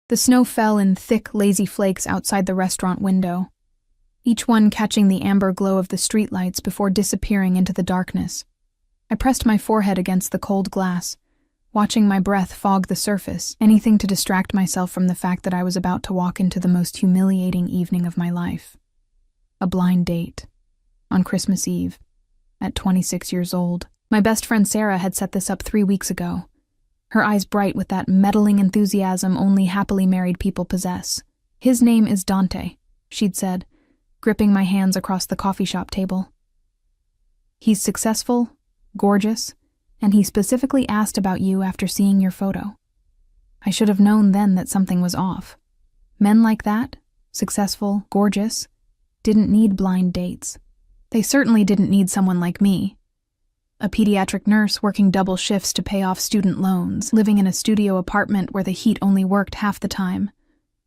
The snow fell in thick, lazy flakes outside the restaurant window, each one catching the amber glow of the streetlights before disappearing into the darkness. I pressed my forehead against the cold glass, watching my breath fog the surface, anything to distract myself from the fact that I was about to walk into the most humiliating evening of my life. A blind date. On Christmas Eve. At 26 years old. My best friend Sarah had set this up 3 weeks ago, her eyes bright with that meddling enthusiasm only happily married people possess. "His name is Dante," she'd said, gripping my hands across the coffee shop table. "He's successful, gorgeous, and he specifically asked about you after seeing your photo." I should have known then that something was off. Men like that, successful, gorgeous, didn't need blind dates. They certainly didn't need someone like me. A pediatric nurse working double shifts to pay off student loans, living in a studio apartment where the heat only worked half the time,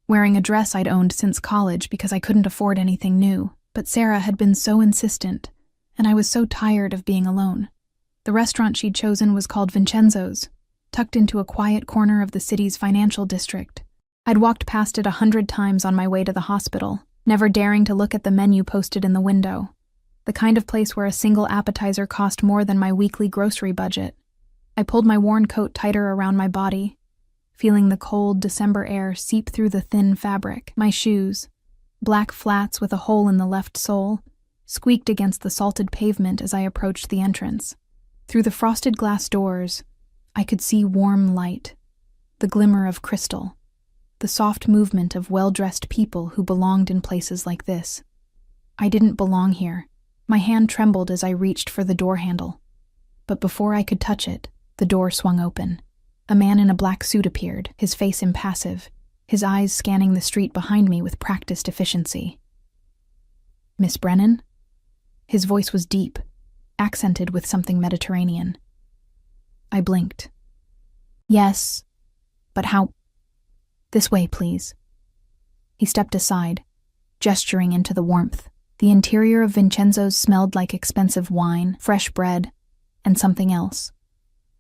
wearing a dress I'd owned since college because I couldn't afford anything new. But Sarah had been so insistent, and I was so tired of being alone. The restaurant she'd chosen was called Vincenzo's, tucked into a quiet corner of the city's financial district. I'd walked past it 100 times on my way to the hospital, never daring to look at the menu posted in the window. The kind of place where a single appetizer cost more than my weekly grocery budget. I pulled my worn coat tighter around my body, feeling the cold December air seep through the thin fabric. My shoes, black flats with a hole in the left sole, squeaked against the salted pavement as I approached the entrance. Through the frosted glass doors, I could see warm light, the glimmer of crystal, the soft movement of well-dressed people who belonged in places like this. I didn't belong here. My hand trembled as I reached for the door handle. But before I could touch it, the door swung open. A man in a black suit appeared, his face impassive, his eyes scanning the street behind me with practiced efficiency. "Miss Brennan?" His voice was deep, accented with something Mediterranean. I blinked. "Yes, but how—" "This way, please." He stepped aside, gesturing into the warmth. The interior of Vincenzo's smelled like expensive wine, fresh bread, and something else.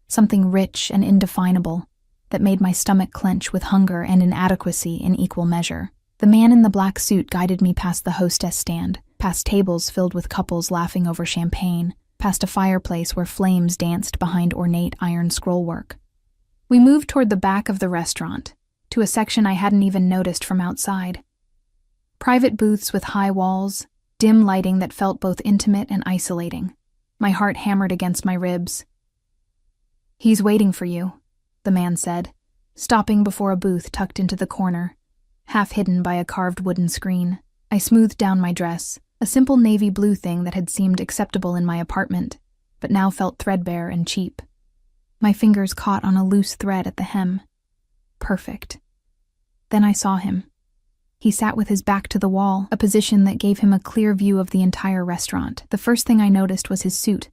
Something rich and indefinable that made my stomach clench with hunger and inadequacy in equal measure. The man in the black suit guided me past the hostess stand, past tables filled with couples laughing over champagne, past a fireplace where flames danced behind ornate iron scrollwork. We moved toward the back of the restaurant, to a section I hadn't even noticed from outside. Private booths with high walls, dim lighting that felt both intimate and isolating. My heart hammered against my ribs. "He's waiting for you," the man said, stopping before a booth tucked into the corner, half hidden by a carved wooden screen. I smoothed down my dress, a simple navy blue thing that had seemed acceptable in my apartment, but now felt threadbare and cheap. My fingers caught on a loose thread at the hem. Perfect. Then I saw him. He sat with his back to the wall, a position that gave him a clear view of the entire restaurant. The first thing I noticed was his suit.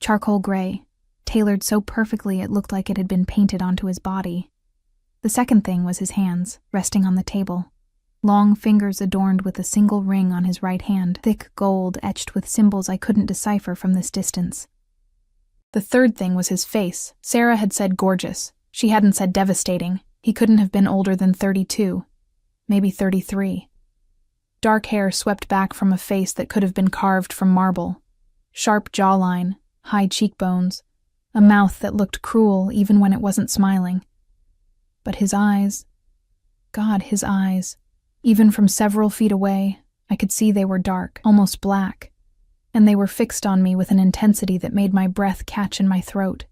Charcoal gray, tailored so perfectly it looked like it had been painted onto his body. The second thing was his hands, resting on the table. Long fingers adorned with a single ring on his right hand, thick gold etched with symbols I couldn't decipher from this distance. The third thing was his face. Sarah had said gorgeous. She hadn't said devastating. He couldn't have been older than 32. Maybe 33. Dark hair swept back from a face that could have been carved from marble. Sharp jawline, high cheekbones, a mouth that looked cruel even when it wasn't smiling. But his eyes, God, his eyes. Even from several feet away, I could see they were dark, almost black, and they were fixed on me with an intensity that made my breath catch in my throat.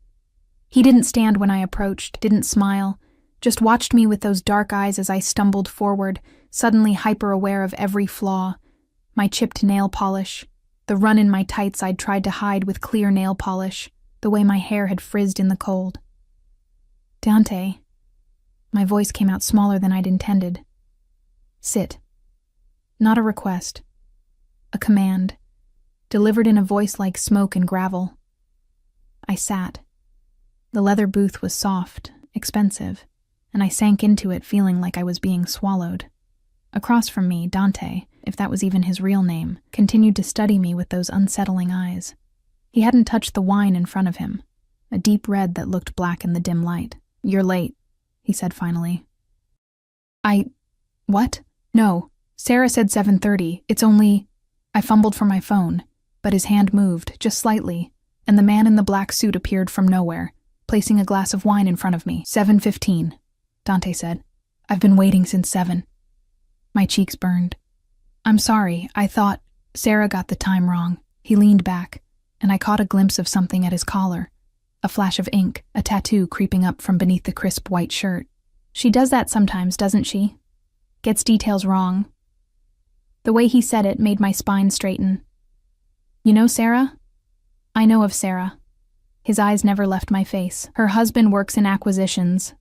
He didn't stand when I approached, didn't smile, just watched me with those dark eyes as I stumbled forward, suddenly hyper-aware of every flaw. My chipped nail polish, the run in my tights I'd tried to hide with clear nail polish, the way my hair had frizzed in the cold. "Dante." My voice came out smaller than I'd intended. "Sit." Not a request. A command, delivered in a voice like smoke and gravel. I sat. The leather booth was soft, expensive, and I sank into it feeling like I was being swallowed. Across from me, Dante, if that was even his real name, continued to study me with those unsettling eyes. He hadn't touched the wine in front of him, a deep red that looked black in the dim light. "You're late," he said finally. What? No. Sarah said 7:30. It's only... I fumbled for my phone, but his hand moved, just slightly, and the man in the black suit appeared from nowhere, placing a glass of wine in front of me. 7:15, Dante said. I've been waiting since 7. My cheeks burned. I'm sorry, I thought... Sarah got the time wrong. He leaned back, and I caught a glimpse of something at his collar. A flash of ink, a tattoo creeping up from beneath the crisp white shirt. She does that sometimes, doesn't she? Gets details wrong. The way he said it made my spine straighten. You know Sarah? I know of Sarah. His eyes never left my face. Her husband works in acquisitions.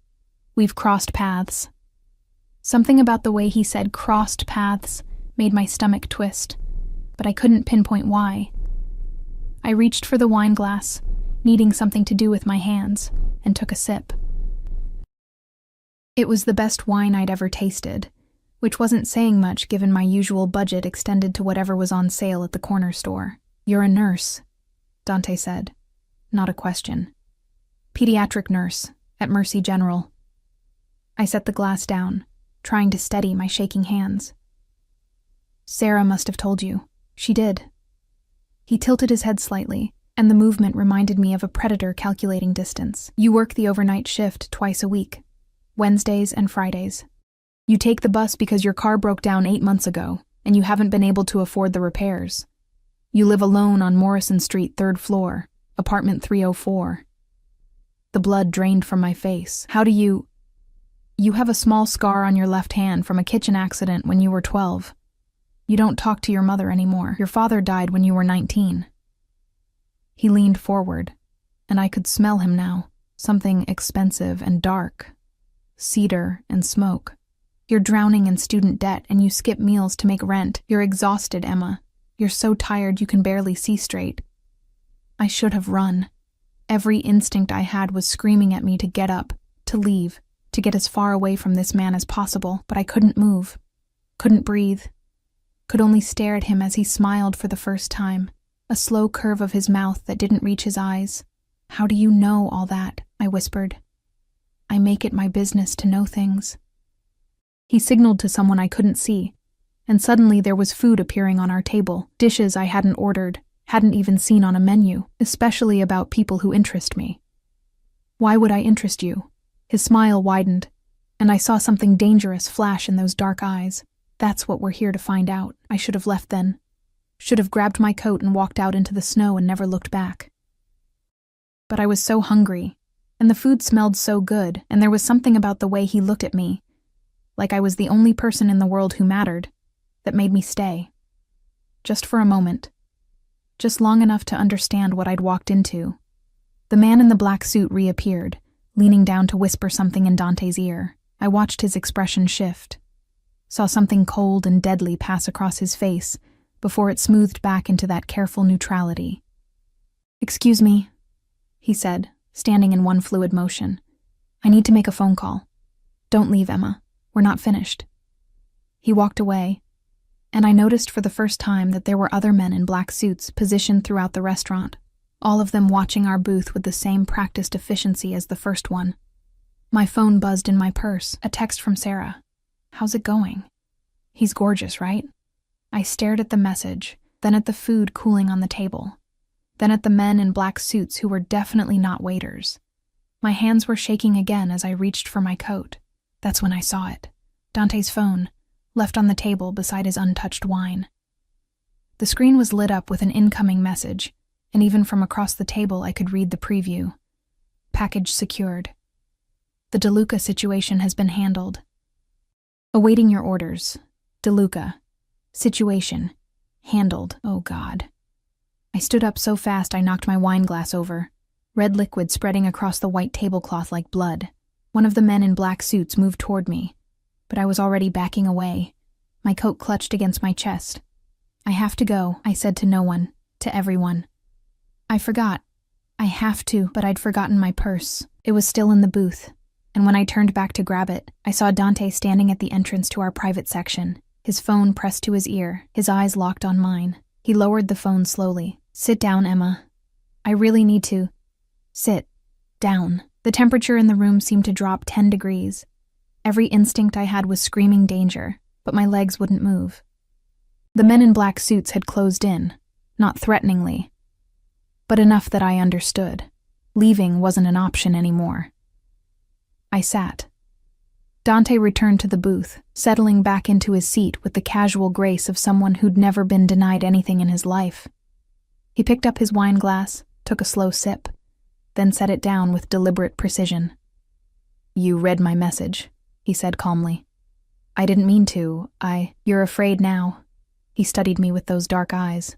We've crossed paths. Something about the way he said crossed paths made my stomach twist, but I couldn't pinpoint why. I reached for the wine glass, needing something to do with my hands, and took a sip. It was the best wine I'd ever tasted, which wasn't saying much given my usual budget extended to whatever was on sale at the corner store. You're a nurse, Dante said. Not a question. Pediatric nurse, at Mercy General. I set the glass down, trying to steady my shaking hands. Sarah must have told you. She did. He tilted his head slightly, and the movement reminded me of a predator calculating distance. You work the overnight shift twice a week, Wednesdays and Fridays. You take the bus because your car broke down 8 months ago, and you haven't been able to afford the repairs. You live alone on Morrison Street, 3rd floor, apartment 304. The blood drained from my face. How do you... You have a small scar on your left hand from a kitchen accident when you were 12. You don't talk to your mother anymore. Your father died when you were 19. He leaned forward, and I could smell him now, something expensive and dark. Cedar and smoke. You're drowning in student debt and you skip meals to make rent. You're exhausted, Emma. You're so tired you can barely see straight. I should have run. Every instinct I had was screaming at me to get up, to leave, to get as far away from this man as possible, but I couldn't move, couldn't breathe, could only stare at him as he smiled for the first time, a slow curve of his mouth that didn't reach his eyes. How do you know all that? I whispered. I make it my business to know things. He signaled to someone I couldn't see, and suddenly there was food appearing on our table, dishes I hadn't ordered, hadn't even seen on a menu, especially about people who interest me. Why would I interest you? His smile widened, and I saw something dangerous flash in those dark eyes. That's what we're here to find out. I should have left then. Should have grabbed my coat and walked out into the snow and never looked back. But I was so hungry, and the food smelled so good, and there was something about the way he looked at me, like I was the only person in the world who mattered, that made me stay. Just for a moment. Just long enough to understand what I'd walked into. The man in the black suit reappeared, leaning down to whisper something in Dante's ear. I watched his expression shift, saw something cold and deadly pass across his face before it smoothed back into that careful neutrality. Excuse me, he said, standing in one fluid motion. I need to make a phone call. Don't leave, Emma. We're not finished. He walked away, and I noticed for the first time that there were other men in black suits positioned throughout the restaurant, all of them watching our booth with the same practiced efficiency as the first one. My phone buzzed in my purse, a text from Sarah. How's it going? He's gorgeous, right? I stared at the message, then at the food cooling on the table, then at the men in black suits who were definitely not waiters. My hands were shaking again as I reached for my coat. That's when I saw it. Dante's phone, left on the table beside his untouched wine. The screen was lit up with an incoming message, and even from across the table I could read the preview. Package secured. The DeLuca situation has been handled. Awaiting your orders. DeLuca. Situation. Handled. Oh God. I stood up so fast I knocked my wine glass over, red liquid spreading across the white tablecloth like blood. One of the men in black suits moved toward me, but I was already backing away. My coat clutched against my chest. I have to go, I said to no one, to everyone. I forgot. I have to, but I'd forgotten my purse. It was still in the booth, and when I turned back to grab it, I saw Dante standing at the entrance to our private section, his phone pressed to his ear, his eyes locked on mine. He lowered the phone slowly. Sit down, Emma. I really need to. Sit. Down. The temperature in the room seemed to drop 10 degrees. Every instinct I had was screaming danger, but my legs wouldn't move. The men in black suits had closed in, not threateningly, but enough that I understood. Leaving wasn't an option anymore. I sat. Dante returned to the booth, settling back into his seat with the casual grace of someone who'd never been denied anything in his life. He picked up his wine glass, took a slow sip, then set it down with deliberate precision. "You read my message," he said calmly. "I didn't mean to. You're afraid now." He studied me with those dark eyes.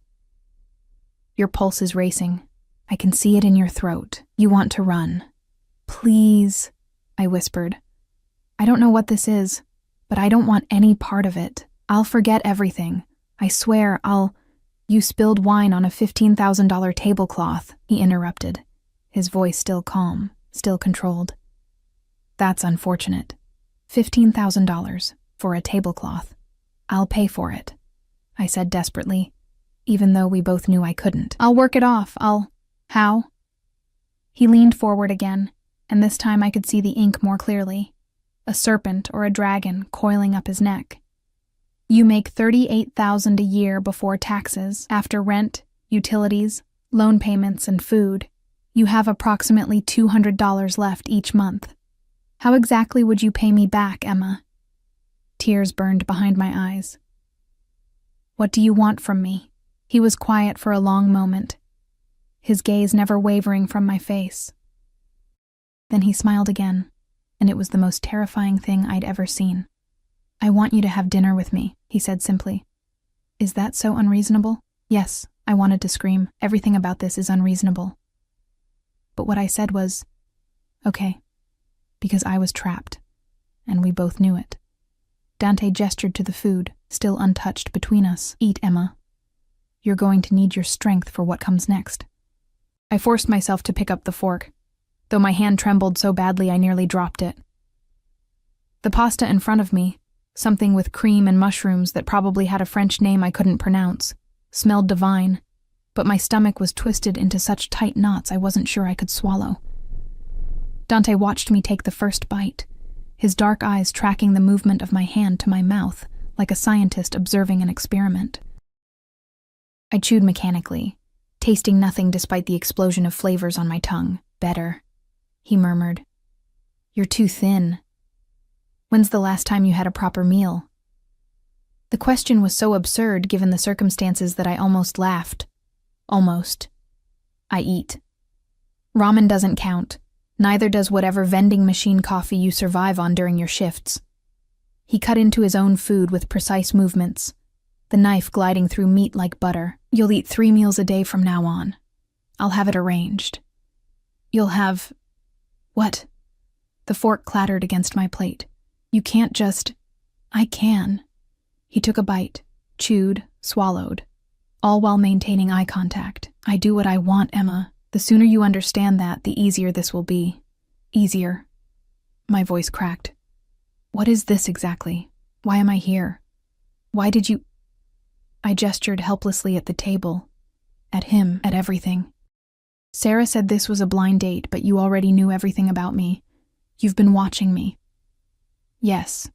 "Your pulse is racing. I can see it in your throat. You want to run." "Please," I whispered. "I don't know what this is, but I don't want any part of it. I'll forget everything. I swear You spilled wine on a $15,000 tablecloth," he interrupted, his voice still calm, still controlled. "That's unfortunate. $15,000 for a tablecloth. I'll pay for it," I said desperately, even though we both knew I couldn't. "I'll work it off. How?" He leaned forward again, and this time I could see the ink more clearly. A serpent or a dragon coiling up his neck. "You make $38,000 a year before taxes, after rent, utilities, loan payments, and food. You have approximately $200 left each month. How exactly would you pay me back, Emma?" Tears burned behind my eyes. "What do you want from me?" He was quiet for a long moment, his gaze never wavering from my face. Then he smiled again, and it was the most terrifying thing I'd ever seen. "I want you to have dinner with me," he said simply. "Is that so unreasonable?" Yes, I wanted to scream. Everything about this is unreasonable. But what I said was, okay, because I was trapped, and we both knew it. Dante gestured to the food, still untouched between us. "Eat, Emma. You're going to need your strength for what comes next." I forced myself to pick up the fork, though my hand trembled so badly I nearly dropped it. The pasta in front of me, something with cream and mushrooms that probably had a French name I couldn't pronounce, smelled divine, but my stomach was twisted into such tight knots I wasn't sure I could swallow. Dante watched me take the first bite, his dark eyes tracking the movement of my hand to my mouth like a scientist observing an experiment. I chewed mechanically, tasting nothing despite the explosion of flavors on my tongue. "Better," he murmured. "You're too thin. When's the last time you had a proper meal?" The question was so absurd given the circumstances that I almost laughed. Almost. "I eat. Ramen doesn't count. Neither does whatever vending machine coffee you survive on during your shifts." He cut into his own food with precise movements, the knife gliding through meat like butter. "You'll eat 3 meals a day from now on. I'll have it arranged. You'll have..." "What?" The fork clattered against my plate. "You can't just..." "I can." He took a bite, chewed, swallowed, all while maintaining eye contact. "I do what I want, Emma. The sooner you understand that, the easier this will be." "Easier." My voice cracked. "What is this exactly? Why am I here? Why did you..." I gestured helplessly at the table, at him, at everything. "Sarah said this was a blind date, but you already knew everything about me. You've been watching me." "Yes."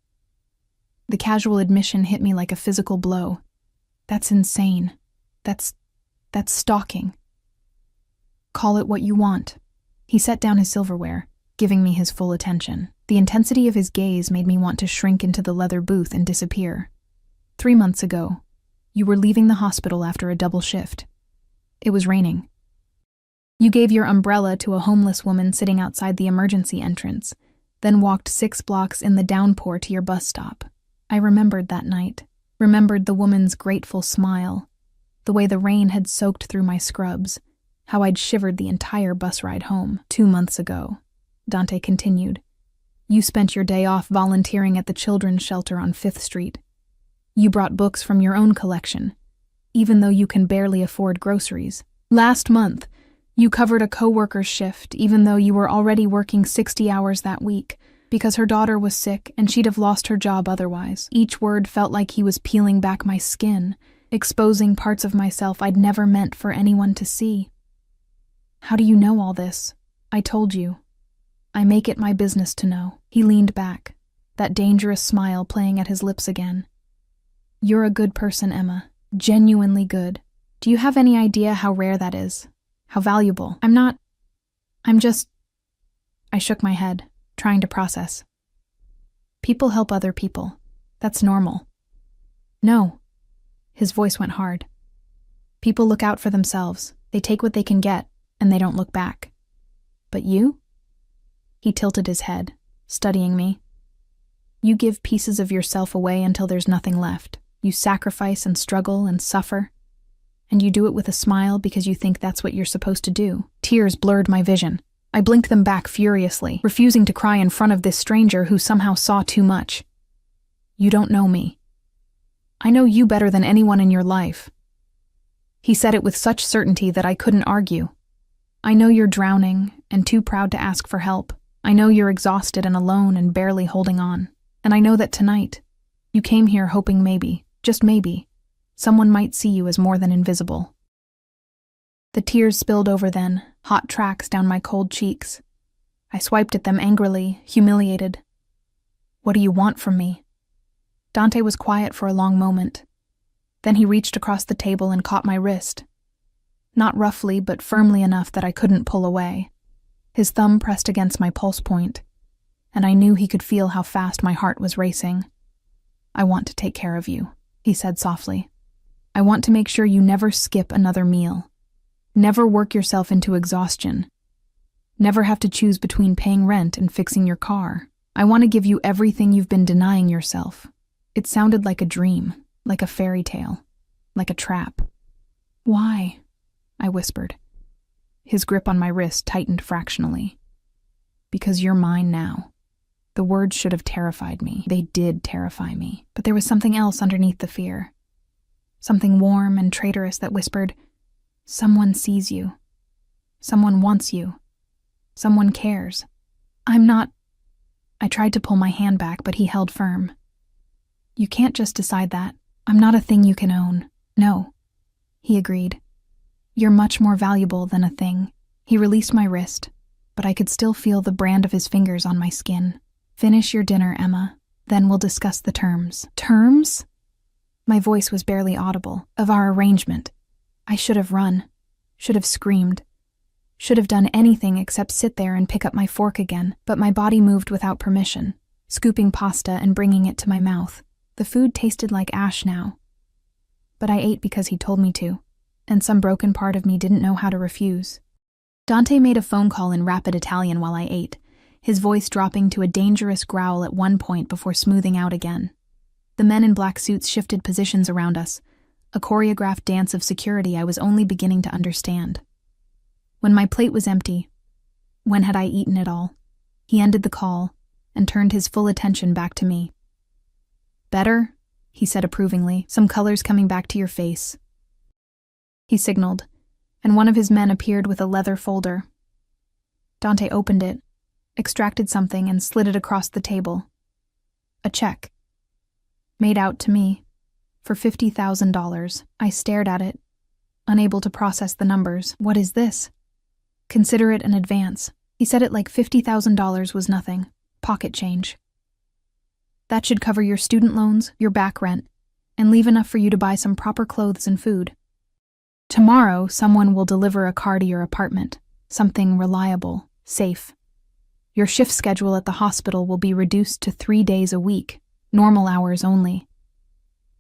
The casual admission hit me like a physical blow. "That's insane. That's stalking. Call it what you want." He set down his silverware, giving me his full attention. The intensity of his gaze made me want to shrink into the leather booth and disappear. 3 months ago, you were leaving the hospital after a double shift. It was raining. You gave your umbrella to a homeless woman sitting outside the emergency entrance, then walked 6 blocks in the downpour to your bus stop. I remembered that night, remembered the woman's grateful smile, the way the rain had soaked through my scrubs, how I'd shivered the entire bus ride home. 2 months ago, Dante continued, you spent your day off volunteering at the children's shelter on 5th Street. You brought books from your own collection, even though you can barely afford groceries. Last month, you covered a coworker's shift, even though you were already working 60 hours that week, because her daughter was sick and she'd have lost her job otherwise. Each word felt like he was peeling back my skin, exposing parts of myself I'd never meant for anyone to see. How do you know all this? I told you. I make it my business to know. He leaned back, that dangerous smile playing at his lips again. "You're a good person, Emma. Genuinely good. Do you have any idea how rare that is? How valuable?" I'm just... I shook my head, trying to process. "People help other people. That's normal." "No." His voice went hard. "People look out for themselves. They take what they can get, and they don't look back. But you?" He tilted his head, studying me. "You give pieces of yourself away until there's nothing left. You sacrifice and struggle and suffer. And you do it with a smile because you think that's what you're supposed to do." Tears blurred my vision. I blinked them back furiously, refusing to cry in front of this stranger who somehow saw too much. "You don't know me. I know you better than anyone in your life." He said it with such certainty that I couldn't argue. "I know you're drowning and too proud to ask for help. I know you're exhausted and alone and barely holding on. And I know that tonight, you came here hoping maybe, just maybe, someone might see you as more than invisible." The tears spilled over then, hot tracks down my cold cheeks. I swiped at them angrily, humiliated. "What do you want from me?" Dante was quiet for a long moment. Then he reached across the table and caught my wrist. Not roughly, but firmly enough that I couldn't pull away. His thumb pressed against my pulse point, and I knew he could feel how fast my heart was racing. "I want to take care of you," he said softly. "I want to make sure you never skip another meal. Never work yourself into exhaustion. Never have to choose between paying rent and fixing your car. I want to give you everything you've been denying yourself." It sounded like a dream, like a fairy tale, like a trap. "Why?" I whispered. His grip on my wrist tightened fractionally. "Because you're mine now." The words should have terrified me. They did terrify me. But there was something else underneath the fear. Something warm and traitorous that whispered, "Someone sees you. Someone wants you. Someone cares." "I'm not..." I tried to pull my hand back, but he held firm. "You can't just decide that. I'm not a thing you can own. No." He agreed. "You're much more valuable than a thing." He released my wrist, but I could still feel the brand of his fingers on my skin. "Finish your dinner, Emma. Then we'll discuss the terms." "Terms?" My voice was barely audible. "Of our arrangement." I should have run. Should have screamed. Should have done anything except sit there and pick up my fork again, but my body moved without permission, scooping pasta and bringing it to my mouth. The food tasted like ash now. But I ate because he told me to, and some broken part of me didn't know how to refuse. Dante made a phone call in rapid Italian while I ate, his voice dropping to a dangerous growl at one point before smoothing out again. The men in black suits shifted positions around us, a choreographed dance of security I was only beginning to understand. When my plate was empty, when had I eaten it all, he ended the call and turned his full attention back to me. "Better?" he said approvingly, "some colors coming back to your face." He signaled, and one of his men appeared with a leather folder. Dante opened it, extracted something, and slid it across the table. A check. Made out to me. For $50,000. I stared at it, unable to process the numbers. "What is this?" "Consider it an advance." He said it like $50,000 was nothing. Pocket change. "That should cover your student loans, your back rent, and leave enough for you to buy some proper clothes and food. Tomorrow, someone will deliver a car to your apartment. Something reliable, safe. Your shift schedule at the hospital will be reduced to 3 days a week, normal hours only.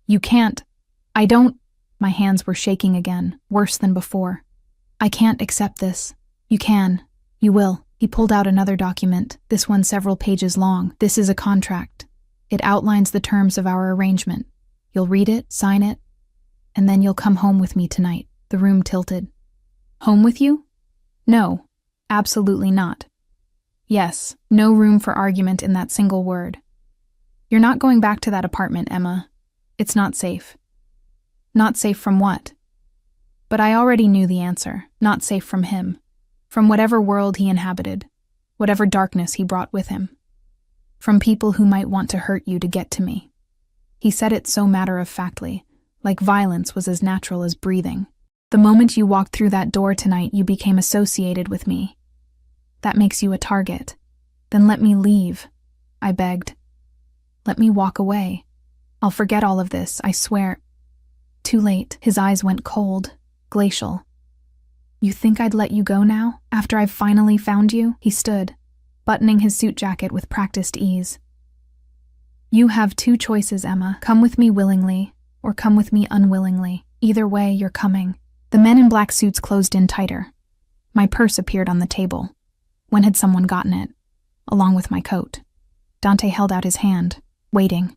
You can't... I don't..." My hands were shaking again, worse than before. "I can't accept this." "You can. You will." He pulled out another document, this one several pages long. "This is a contract. It outlines the terms of our arrangement. You'll read it, sign it, and then you'll come home with me tonight." The room tilted. "Home with you?" "No, absolutely not." Yes, no room for argument in that single word. "You're not going back to that apartment, Emma. It's not safe." Not safe from what? But I already knew the answer. Not safe from him. From whatever world he inhabited. Whatever darkness he brought with him. From people who might want to hurt you to get to me. He said it so matter-of-factly, like violence was as natural as breathing. "The moment you walked through that door tonight, you became associated with me. That makes you a target. Then let me leave," I begged. Let me walk away. I'll forget all of this, I swear. Too late. His eyes went cold, glacial. You think I'd let you go now, after I've finally found you? He stood, buttoning his suit jacket with practiced ease. You have two choices, Emma. Come with me willingly, or come with me unwillingly. Either way, you're coming. The men in black suits closed in tighter. My purse appeared on the table. When had someone gotten it? Along with my coat. Dante held out his hand, waiting.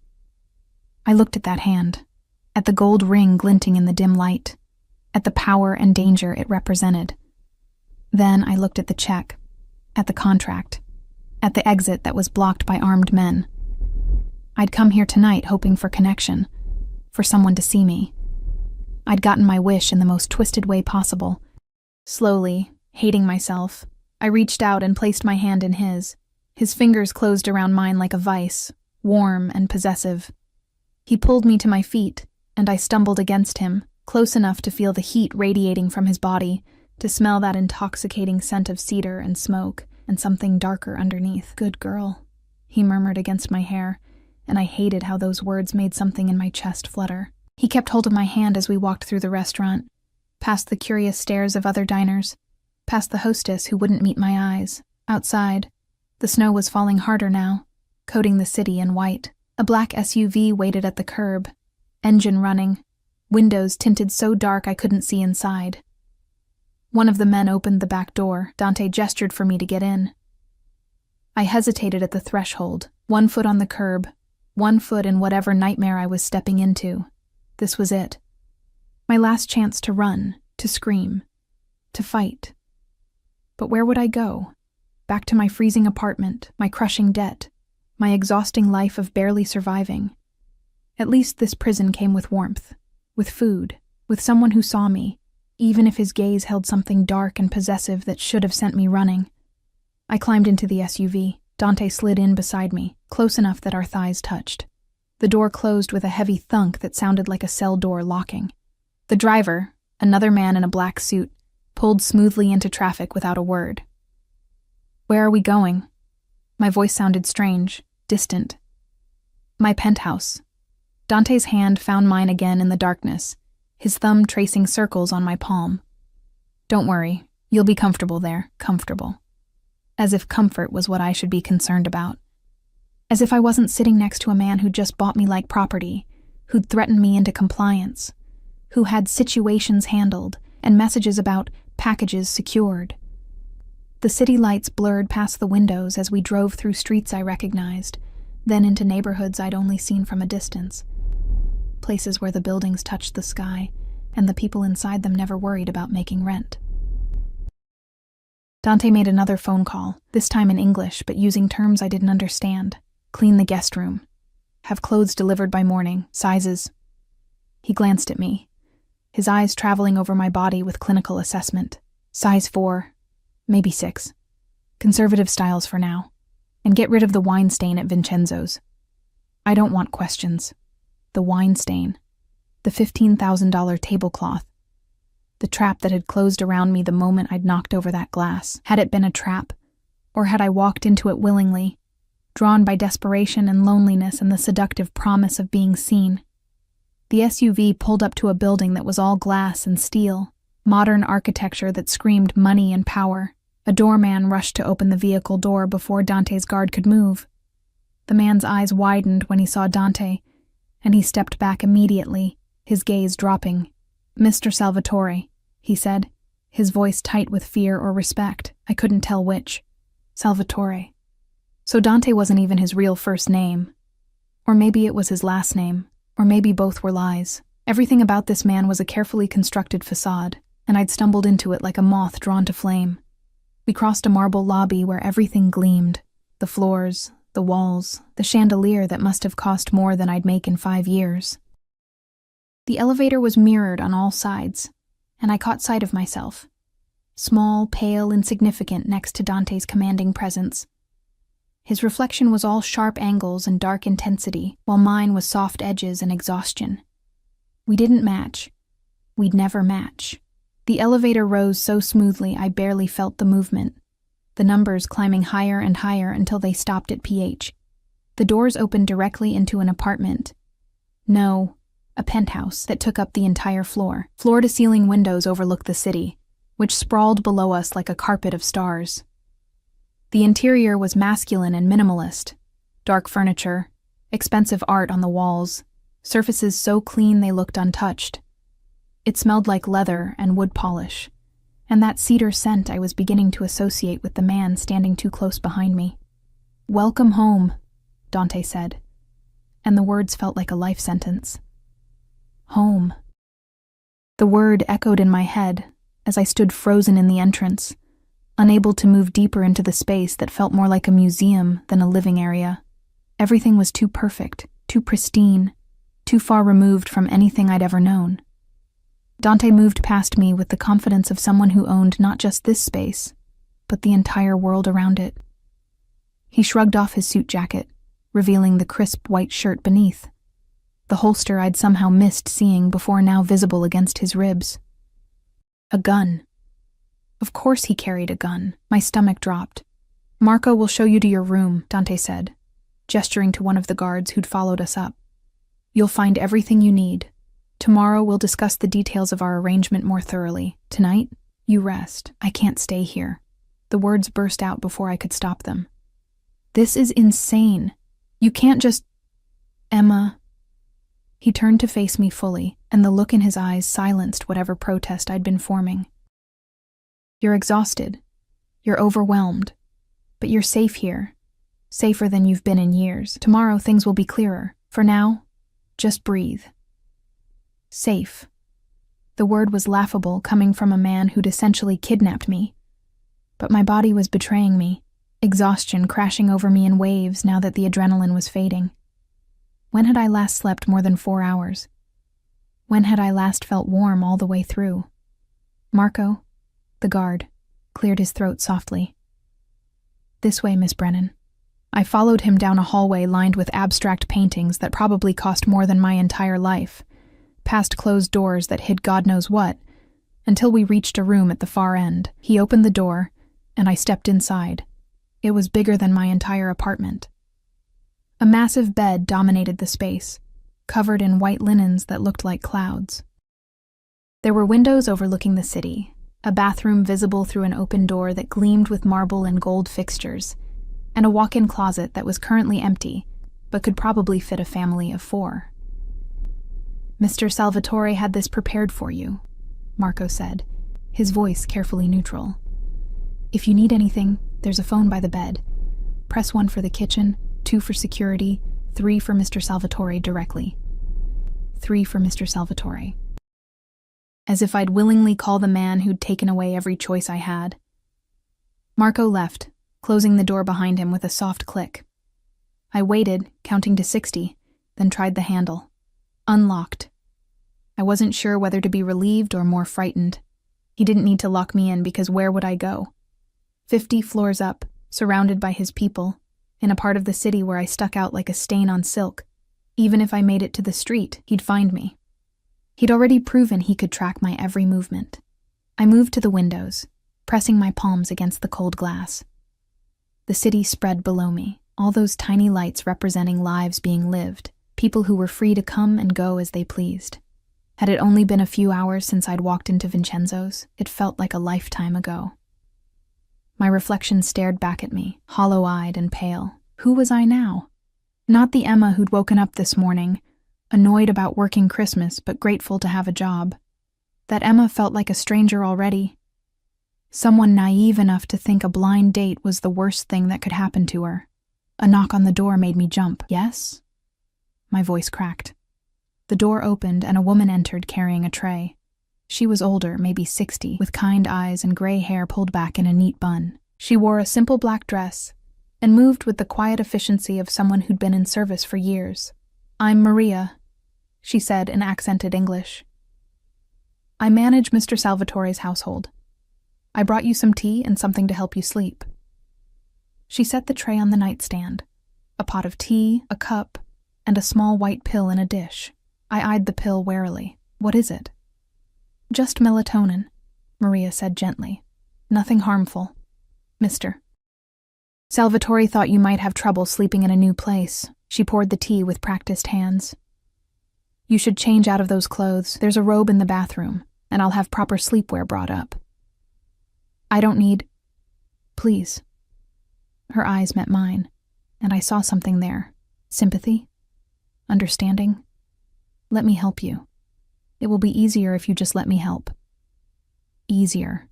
I looked at that hand, at the gold ring glinting in the dim light, at the power and danger it represented. Then I looked at the check, at the contract, at the exit that was blocked by armed men. I'd come here tonight hoping for connection, for someone to see me. I'd gotten my wish in the most twisted way possible. Slowly, hating myself, I reached out and placed my hand in his. His fingers closed around mine like a vice, warm and possessive. He pulled me to my feet, and I stumbled against him, close enough to feel the heat radiating from his body, to smell that intoxicating scent of cedar and smoke, and something darker underneath. Good girl, he murmured against my hair, and I hated how those words made something in my chest flutter. He kept hold of my hand as we walked through the restaurant, past the curious stares of other diners, past the hostess who wouldn't meet my eyes. Outside, the snow was falling harder now, coating the city in white. A black SUV waited at the curb, engine running, windows tinted so dark I couldn't see inside. One of the men opened the back door. Dante gestured for me to get in. I hesitated at the threshold, 1 foot on the curb, 1 foot in whatever nightmare I was stepping into. This was it. My last chance to run, to scream, to fight. But where would I go? Back to my freezing apartment, my crushing debt, my exhausting life of barely surviving. At least this prison came with warmth, with food, with someone who saw me, even if his gaze held something dark and possessive that should have sent me running. I climbed into the SUV. Dante slid in beside me, close enough that our thighs touched. The door closed with a heavy thunk that sounded like a cell door locking. The driver, another man in a black suit, pulled smoothly into traffic without a word. Where are we going? My voice sounded strange, distant. My penthouse. Dante's hand found mine again in the darkness, his thumb tracing circles on my palm. Don't worry, you'll be comfortable there, comfortable. As if comfort was what I should be concerned about. As if I wasn't sitting next to a man who'd just bought me like property, who'd threatened me into compliance, who had situations handled and messages about packages secured. The city lights blurred past the windows as we drove through streets I recognized, then into neighborhoods I'd only seen from a distance. Places where the buildings touched the sky, and the people inside them never worried about making rent. Dante made another phone call, this time in English, but using terms I didn't understand. Clean the guest room. Have clothes delivered by morning, sizes. He glanced at me, his eyes traveling over my body with clinical assessment. Size 4, maybe 6. Conservative styles for now. And get rid of the wine stain at Vincenzo's. I don't want questions. The wine stain. The $15,000 tablecloth. The trap that had closed around me the moment I'd knocked over that glass. Had it been a trap? Or had I walked into it willingly, drawn by desperation and loneliness and the seductive promise of being seen? The SUV pulled up to a building that was all glass and steel, modern architecture that screamed money and power. A doorman rushed to open the vehicle door before Dante's guard could move. The man's eyes widened when he saw Dante, and he stepped back immediately, his gaze dropping. Mr. Salvatore, he said, his voice tight with fear or respect. I couldn't tell which. Salvatore. So Dante wasn't even his real first name. Or maybe it was his last name, or maybe both were lies. Everything about this man was a carefully constructed facade, and I'd stumbled into it like a moth drawn to flame. We crossed a marble lobby where everything gleamed. The floors, the walls, the chandelier that must have cost more than I'd make in 5 years. The elevator was mirrored on all sides, and I caught sight of myself. Small, pale, insignificant next to Dante's commanding presence. His reflection was all sharp angles and dark intensity, while mine was soft edges and exhaustion. We didn't match. We'd never match. The elevator rose so smoothly I barely felt the movement, the numbers climbing higher and higher until they stopped at pH. The doors opened directly into an apartment. No, a penthouse that took up the entire floor. Floor-to-ceiling windows overlooked the city, which sprawled below us like a carpet of stars. The interior was masculine and minimalist. Dark furniture, expensive art on the walls, surfaces so clean they looked untouched. It smelled like leather and wood polish, and that cedar scent I was beginning to associate with the man standing too close behind me. "Welcome home," Dante said, and the words felt like a life sentence. Home. The word echoed in my head as I stood frozen in the entrance, unable to move deeper into the space that felt more like a museum than a living area. Everything was too perfect, too pristine, too far removed from anything I'd ever known. Dante moved past me with the confidence of someone who owned not just this space, but the entire world around it. He shrugged off his suit jacket, revealing the crisp white shirt beneath, the holster I'd somehow missed seeing before now visible against his ribs. A gun. Of course he carried a gun. My stomach dropped. "Marco will show you to your room," Dante said, gesturing to one of the guards who'd followed us up. "You'll find everything you need. Tomorrow we'll discuss the details of our arrangement more thoroughly. Tonight, you rest. I can't stay here." The words burst out before I could stop them. "This is insane. You can't just—" "Emma." He turned to face me fully, and the look in his eyes silenced whatever protest I'd been forming. "You're exhausted. You're overwhelmed. But you're safe here. Safer than you've been in years. Tomorrow things will be clearer. For now, just breathe." Safe. The word was laughable coming from a man who'd essentially kidnapped me. But my body was betraying me, exhaustion crashing over me in waves now that the adrenaline was fading. When had I last slept more than 4 hours? When had I last felt warm all the way through? Marco, the guard, cleared his throat softly. "This way, Miss Brennan." I followed him down a hallway lined with abstract paintings that probably cost more than my entire life, past closed doors that hid God knows what, until we reached a room at the far end. He opened the door, and I stepped inside. It was bigger than my entire apartment. A massive bed dominated the space, covered in white linens that looked like clouds. There were windows overlooking the city, a bathroom visible through an open door that gleamed with marble and gold fixtures, and a walk-in closet that was currently empty, but could probably fit a family of 4. "Mr. Salvatore had this prepared for you," Marco said, his voice carefully neutral. "If you need anything, there's a phone by the bed. Press 1 for the kitchen, 2 for security, 3 for Mr. Salvatore directly. 3 for Mr. Salvatore." As if I'd willingly call the man who'd taken away every choice I had. Marco left, closing the door behind him with a soft click. I waited, counting to 60, then tried the handle. Unlocked. I wasn't sure whether to be relieved or more frightened. He didn't need to lock me in because where would I go? 50 floors up, surrounded by his people, in a part of the city where I stuck out like a stain on silk. Even if I made it to the street, he'd find me. He'd already proven he could track my every movement. I moved to the windows, pressing my palms against the cold glass. The city spread below me, all those tiny lights representing lives being lived, people who were free to come and go as they pleased. Had it only been a few hours since I'd walked into Vincenzo's, it felt like a lifetime ago. My reflection stared back at me, hollow-eyed and pale. Who was I now? Not the Emma who'd woken up this morning, annoyed about working Christmas but grateful to have a job. That Emma felt like a stranger already. Someone naive enough to think a blind date was the worst thing that could happen to her. A knock on the door made me jump. "Yes?" My voice cracked. The door opened and a woman entered carrying a tray. She was older, maybe 60, with kind eyes and gray hair pulled back in a neat bun. She wore a simple black dress and moved with the quiet efficiency of someone who'd been in service for years. "I'm Maria," she said in accented English. "I manage Mr. Salvatore's household. I brought you some tea and something to help you sleep." She set the tray on the nightstand, a pot of tea, a cup, and a small white pill in a dish. I eyed the pill warily. "What is it?" "Just melatonin," Maria said gently. "Nothing harmful. Mr." Salvatore thought you might have trouble sleeping in a new place. She poured the tea with practiced hands. You should change out of those clothes. There's a robe in the bathroom, and I'll have proper sleepwear brought up. I don't need... Please. Her eyes met mine, and I saw something there. Sympathy? Understanding? Let me help you. It will be easier if you just let me help. Easier.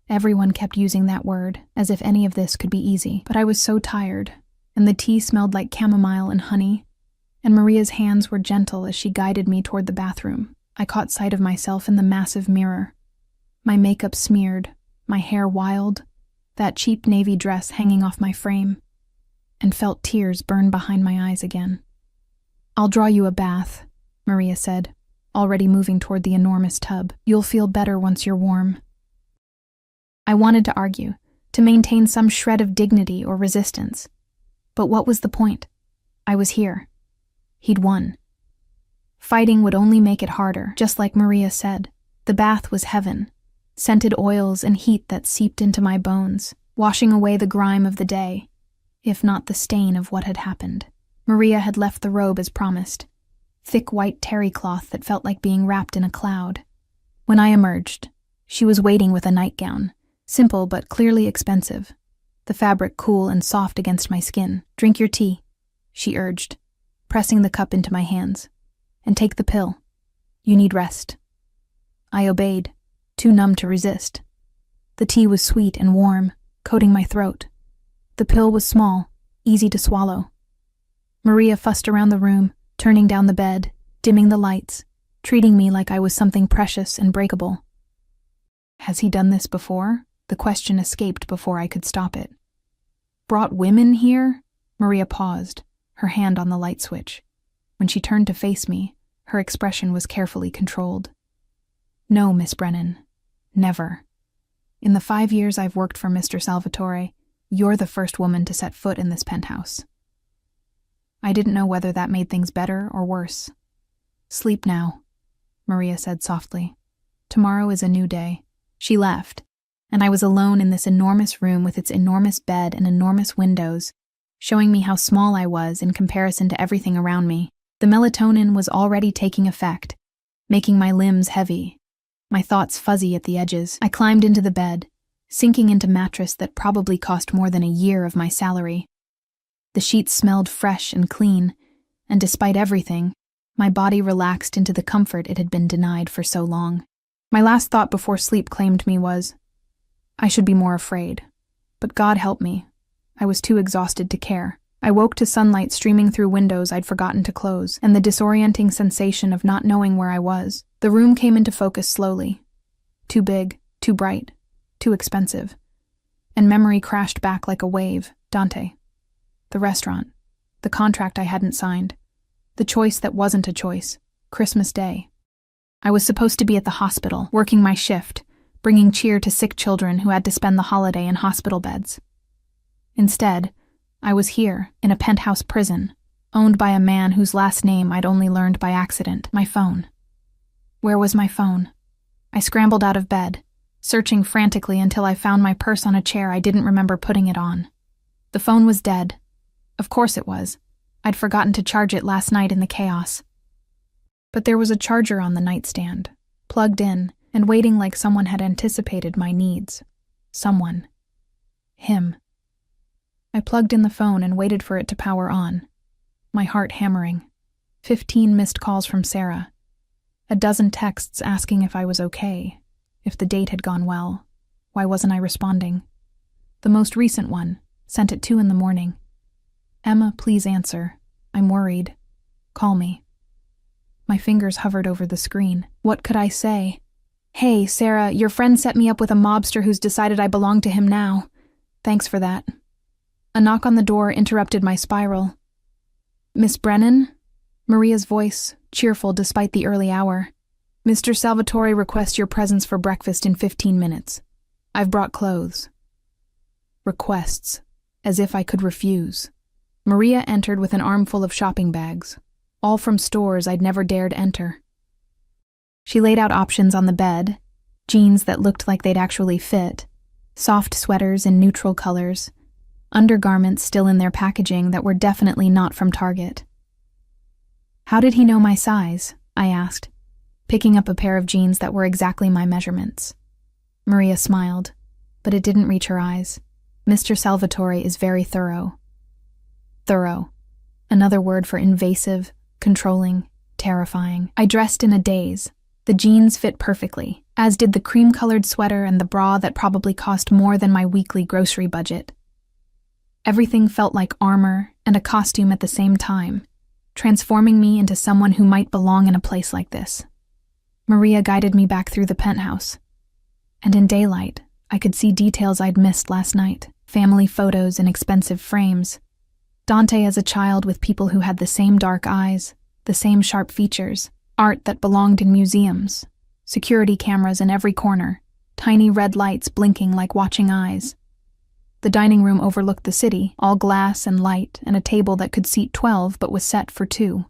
Everyone kept using that word, as if any of this could be easy, but I was so tired, and the tea smelled like chamomile and honey, and Maria's hands were gentle as she guided me toward the bathroom. I caught sight of myself in the massive mirror. My makeup smeared, my hair wild, that cheap navy dress hanging off my frame, and felt tears burn behind my eyes again. I'll draw you a bath, Maria said, already moving toward the enormous tub. You'll feel better once you're warm. I wanted to argue, to maintain some shred of dignity or resistance. But what was the point? I was here. He'd won. Fighting would only make it harder, just like Maria said. The bath was heaven. Scented oils and heat that seeped into my bones, washing away the grime of the day, if not the stain of what had happened. Maria had left the robe as promised, thick white terry cloth that felt like being wrapped in a cloud. When I emerged, she was waiting with a nightgown, simple but clearly expensive, the fabric cool and soft against my skin. Drink your tea, she urged, pressing the cup into my hands. And take the pill. You need rest. I obeyed, too numb to resist. The tea was sweet and warm, coating my throat. The pill was small, easy to swallow. Maria fussed around the room, turning down the bed, dimming the lights, treating me like I was something precious and breakable. Has he done this before? The question escaped before I could stop it. Brought women here? Maria paused, her hand on the light switch. When she turned to face me, her expression was carefully controlled. No, Miss Brennan. Never. In the 5 years I've worked for Mr. Salvatore, you're the first woman to set foot in this penthouse. I didn't know whether that made things better or worse. Sleep now, Maria said softly. Tomorrow is a new day. She left, and I was alone in this enormous room with its enormous bed and enormous windows, showing me how small I was in comparison to everything around me. The melatonin was already taking effect, making my limbs heavy, my thoughts fuzzy at the edges. I climbed into the bed, sinking into mattress that probably cost more than a year of my salary. The sheets smelled fresh and clean, and despite everything, my body relaxed into the comfort it had been denied for so long. My last thought before sleep claimed me was, I should be more afraid. But God help me. I was too exhausted to care. I woke to sunlight streaming through windows I'd forgotten to close, and the disorienting sensation of not knowing where I was. The room came into focus slowly. Too big, too bright, too expensive. And memory crashed back like a wave. Dante. The restaurant. The contract I hadn't signed. The choice that wasn't a choice. Christmas Day. I was supposed to be at the hospital, working my shift, bringing cheer to sick children who had to spend the holiday in hospital beds. Instead, I was here, in a penthouse prison, owned by a man whose last name I'd only learned by accident. My phone. Where was my phone? I scrambled out of bed, searching frantically until I found my purse on a chair I didn't remember putting it on. The phone was dead. Of course it was. I'd forgotten to charge it last night in the chaos. But there was a charger on the nightstand, plugged in, and waiting like someone had anticipated my needs. Someone. Him. I plugged in the phone and waited for it to power on, my heart hammering. 15 missed calls from Sarah. A dozen texts asking if I was okay, if the date had gone well. Why wasn't I responding? The most recent one, sent at 2 a.m. Emma, please answer. I'm worried. Call me. My fingers hovered over the screen. What could I say? Hey, Sarah, your friend set me up with a mobster who's decided I belong to him now. Thanks for that. A knock on the door interrupted my spiral. Miss Brennan? Maria's voice, cheerful despite the early hour. Mr. Salvatore requests your presence for breakfast in 15 minutes. I've brought clothes. Requests. As if I could refuse. Maria entered with an armful of shopping bags, all from stores I'd never dared enter. She laid out options on the bed, jeans that looked like they'd actually fit, soft sweaters in neutral colors, undergarments still in their packaging that were definitely not from Target. "How did he know my size?" I asked, picking up a pair of jeans that were exactly my measurements. Maria smiled, but it didn't reach her eyes. "Mr. Salvatore is very thorough." Thorough. Another word for invasive, controlling, terrifying. I dressed in a daze. The jeans fit perfectly, as did the cream-colored sweater and the bra that probably cost more than my weekly grocery budget. Everything felt like armor and a costume at the same time, transforming me into someone who might belong in a place like this. Maria guided me back through the penthouse. And in daylight, I could see details I'd missed last night. Family photos in expensive frames. Dante as a child with people who had the same dark eyes, the same sharp features. Art that belonged in museums. Security cameras in every corner. Tiny red lights blinking like watching eyes. The dining room overlooked the city, all glass and light, and a table that could seat 12 but was set for 2.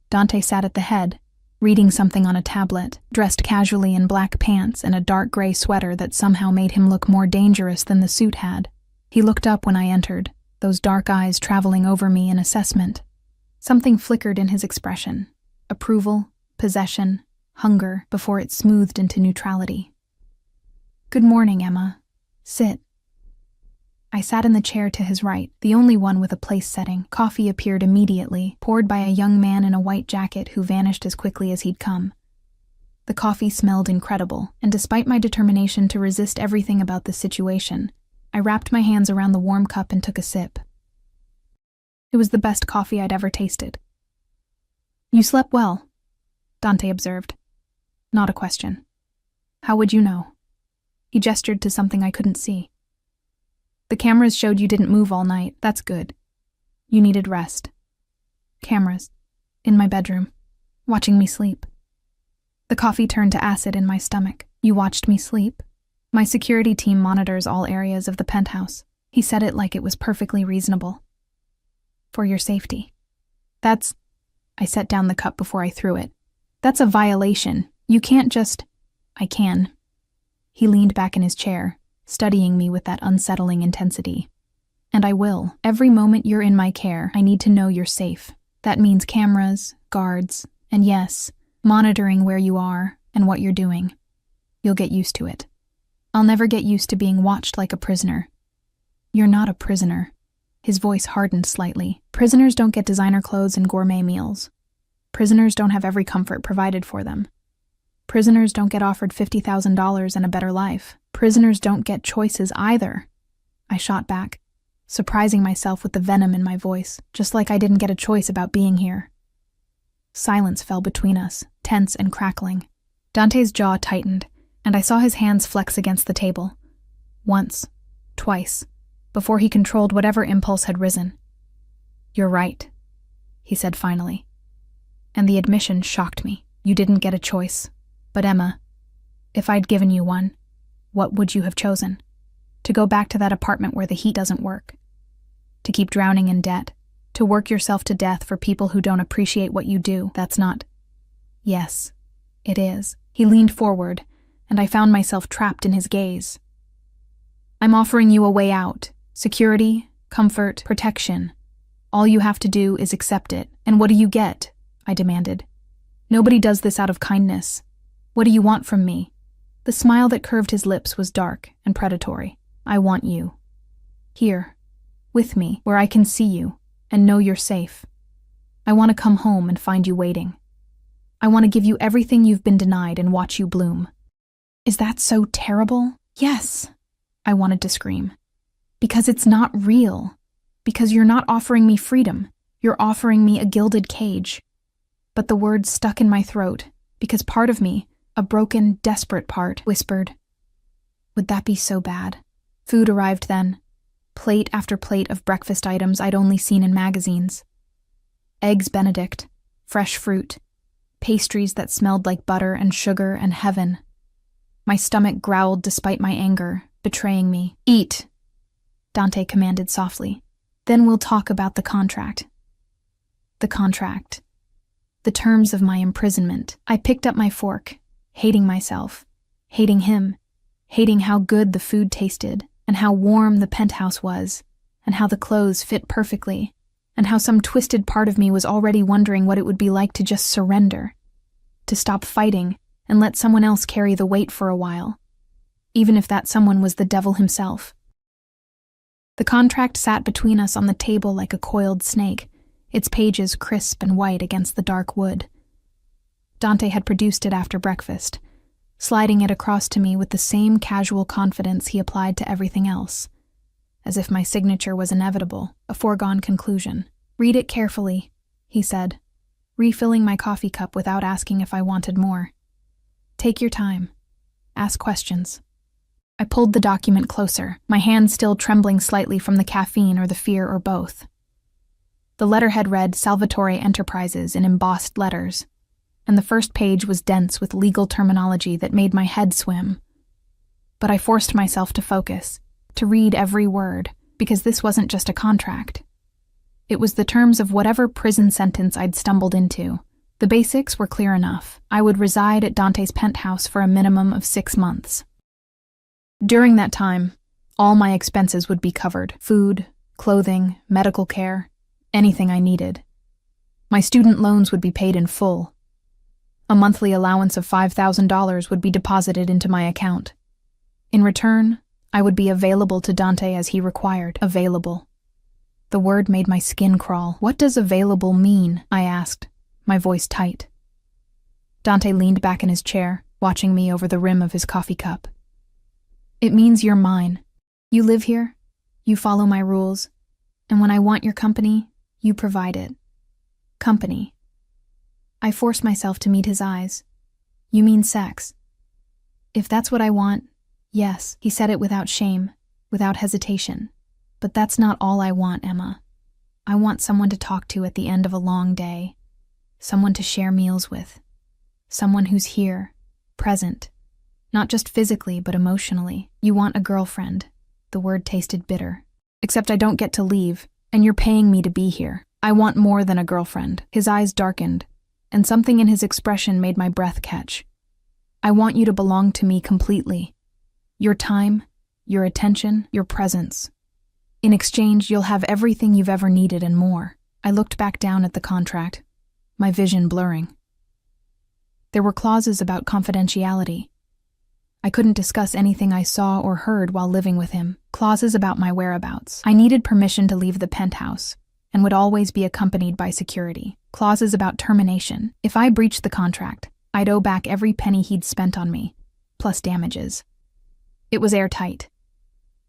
Dante sat at the head, reading something on a tablet, dressed casually in black pants and a dark gray sweater that somehow made him look more dangerous than the suit had. He looked up when I entered, those dark eyes traveling over me in assessment. Something flickered in his expression. Approval, possession, hunger, before it smoothed into neutrality. "Good morning, Emma. Sit." I sat in the chair to his right, the only one with a place setting. Coffee appeared immediately, poured by a young man in a white jacket who vanished as quickly as he'd come. The coffee smelled incredible, and despite my determination to resist everything about the situation, I wrapped my hands around the warm cup and took a sip. It was the best coffee I'd ever tasted. "You slept well," Dante observed. Not a question. "How would you know?" He gestured to something I couldn't see. "The cameras showed you didn't move all night. That's good. You needed rest." "Cameras. In my bedroom. Watching me sleep." The coffee turned to acid in my stomach. "You watched me sleep?" "My security team monitors all areas of the penthouse." He said it like it was perfectly reasonable. "For your safety." "That's..." I set down the cup before I threw it. "That's a violation. You can't just..." "I can." He leaned back in his chair, studying me with that unsettling intensity. "And I will. Every moment you're in my care, I need to know you're safe. That means cameras, guards, and yes, monitoring where you are and what you're doing. You'll get used to it. I'll never get used to being watched like a prisoner." "You're not a prisoner." His voice hardened slightly. "Prisoners don't get designer clothes and gourmet meals. Prisoners don't have every comfort provided for them. Prisoners don't get offered $50,000 and a better life. Prisoners don't get choices either." I shot back, surprising myself with the venom in my voice, just like I didn't get a choice about being here. Silence fell between us, tense and crackling. Dante's jaw tightened, and I saw his hands flex against the table. Once, twice, before he controlled whatever impulse had risen. "You're right," he said finally. And the admission shocked me. "You didn't get a choice. But Emma, if I'd given you one, what would you have chosen? To go back to that apartment where the heat doesn't work? To keep drowning in debt? To work yourself to death for people who don't appreciate what you do? That's not..." "Yes, it is." He leaned forward, and I found myself trapped in his gaze. "I'm offering you a way out. Security, comfort, protection. All you have to do is accept it." "And what do you get?" I demanded. "Nobody does this out of kindness. What do you want from me?" The smile that curved his lips was dark and predatory. "I want you. Here, with me, where I can see you and know you're safe. I want to come home and find you waiting. I want to give you everything you've been denied and watch you bloom." "Is that so terrible?" "Yes," I wanted to scream. "Because it's not real. Because you're not offering me freedom. You're offering me a gilded cage." But the words stuck in my throat, because part of me, a broken, desperate part, whispered, "Would that be so bad?" Food arrived then, plate after plate of breakfast items I'd only seen in magazines. Eggs Benedict, fresh fruit, pastries that smelled like butter and sugar and heaven. My stomach growled despite my anger, betraying me. "Eat," Dante commanded softly. "Then we'll talk about the contract." The contract. The terms of my imprisonment. I picked up my fork, hating myself, hating him, hating how good the food tasted and how warm the penthouse was, and how the clothes fit perfectly, and how some twisted part of me was already wondering what it would be like to just surrender, to stop fighting and let someone else carry the weight for a while, even if that someone was the devil himself. The contract sat between us on the table like a coiled snake, its pages crisp and white against the dark wood. Dante had produced it after breakfast, sliding it across to me with the same casual confidence he applied to everything else, as if my signature was inevitable, a foregone conclusion. "Read it carefully," he said, refilling my coffee cup without asking if I wanted more. "Take your time. Ask questions." I pulled the document closer, my hand still trembling slightly from the caffeine or the fear or both. The letterhead read Salvatore Enterprises in embossed letters, and the first page was dense with legal terminology that made my head swim. But I forced myself to focus, to read every word, because this wasn't just a contract. It was the terms of whatever prison sentence I'd stumbled into. The basics were clear enough. I would reside at Dante's penthouse for a minimum of 6 months. During that time, all my expenses would be covered: food, clothing, medical care, anything I needed. My student loans would be paid in full. A monthly allowance of $5,000 would be deposited into my account. In return, I would be available to Dante as he required. Available. The word made my skin crawl. "What does available mean?" I asked, my voice tight. Dante leaned back in his chair, watching me over the rim of his coffee cup. "It means you're mine. You live here, you follow my rules, and when I want your company, you provide it. Company." I forced myself to meet his eyes. "You mean sex?" "If that's what I want, yes." He said it without shame, without hesitation. "But that's not all I want, Emma. I want someone to talk to at the end of a long day, someone to share meals with, someone who's here, present, not just physically but emotionally. You want a girlfriend." The word tasted bitter. "Except I don't get to leave, and you're paying me to be here. I want more than a girlfriend." His eyes darkened, and something in his expression made my breath catch. "I want you to belong to me completely. Your time, your attention, your presence. In exchange, you'll have everything you've ever needed and more." I looked back down at the contract, my vision blurring. There were clauses about confidentiality. I couldn't discuss anything I saw or heard while living with him. Clauses about my whereabouts. I needed permission to leave the penthouse, and would always be accompanied by security. Clauses about termination. If I breached the contract, I'd owe back every penny he'd spent on me, plus damages. It was airtight.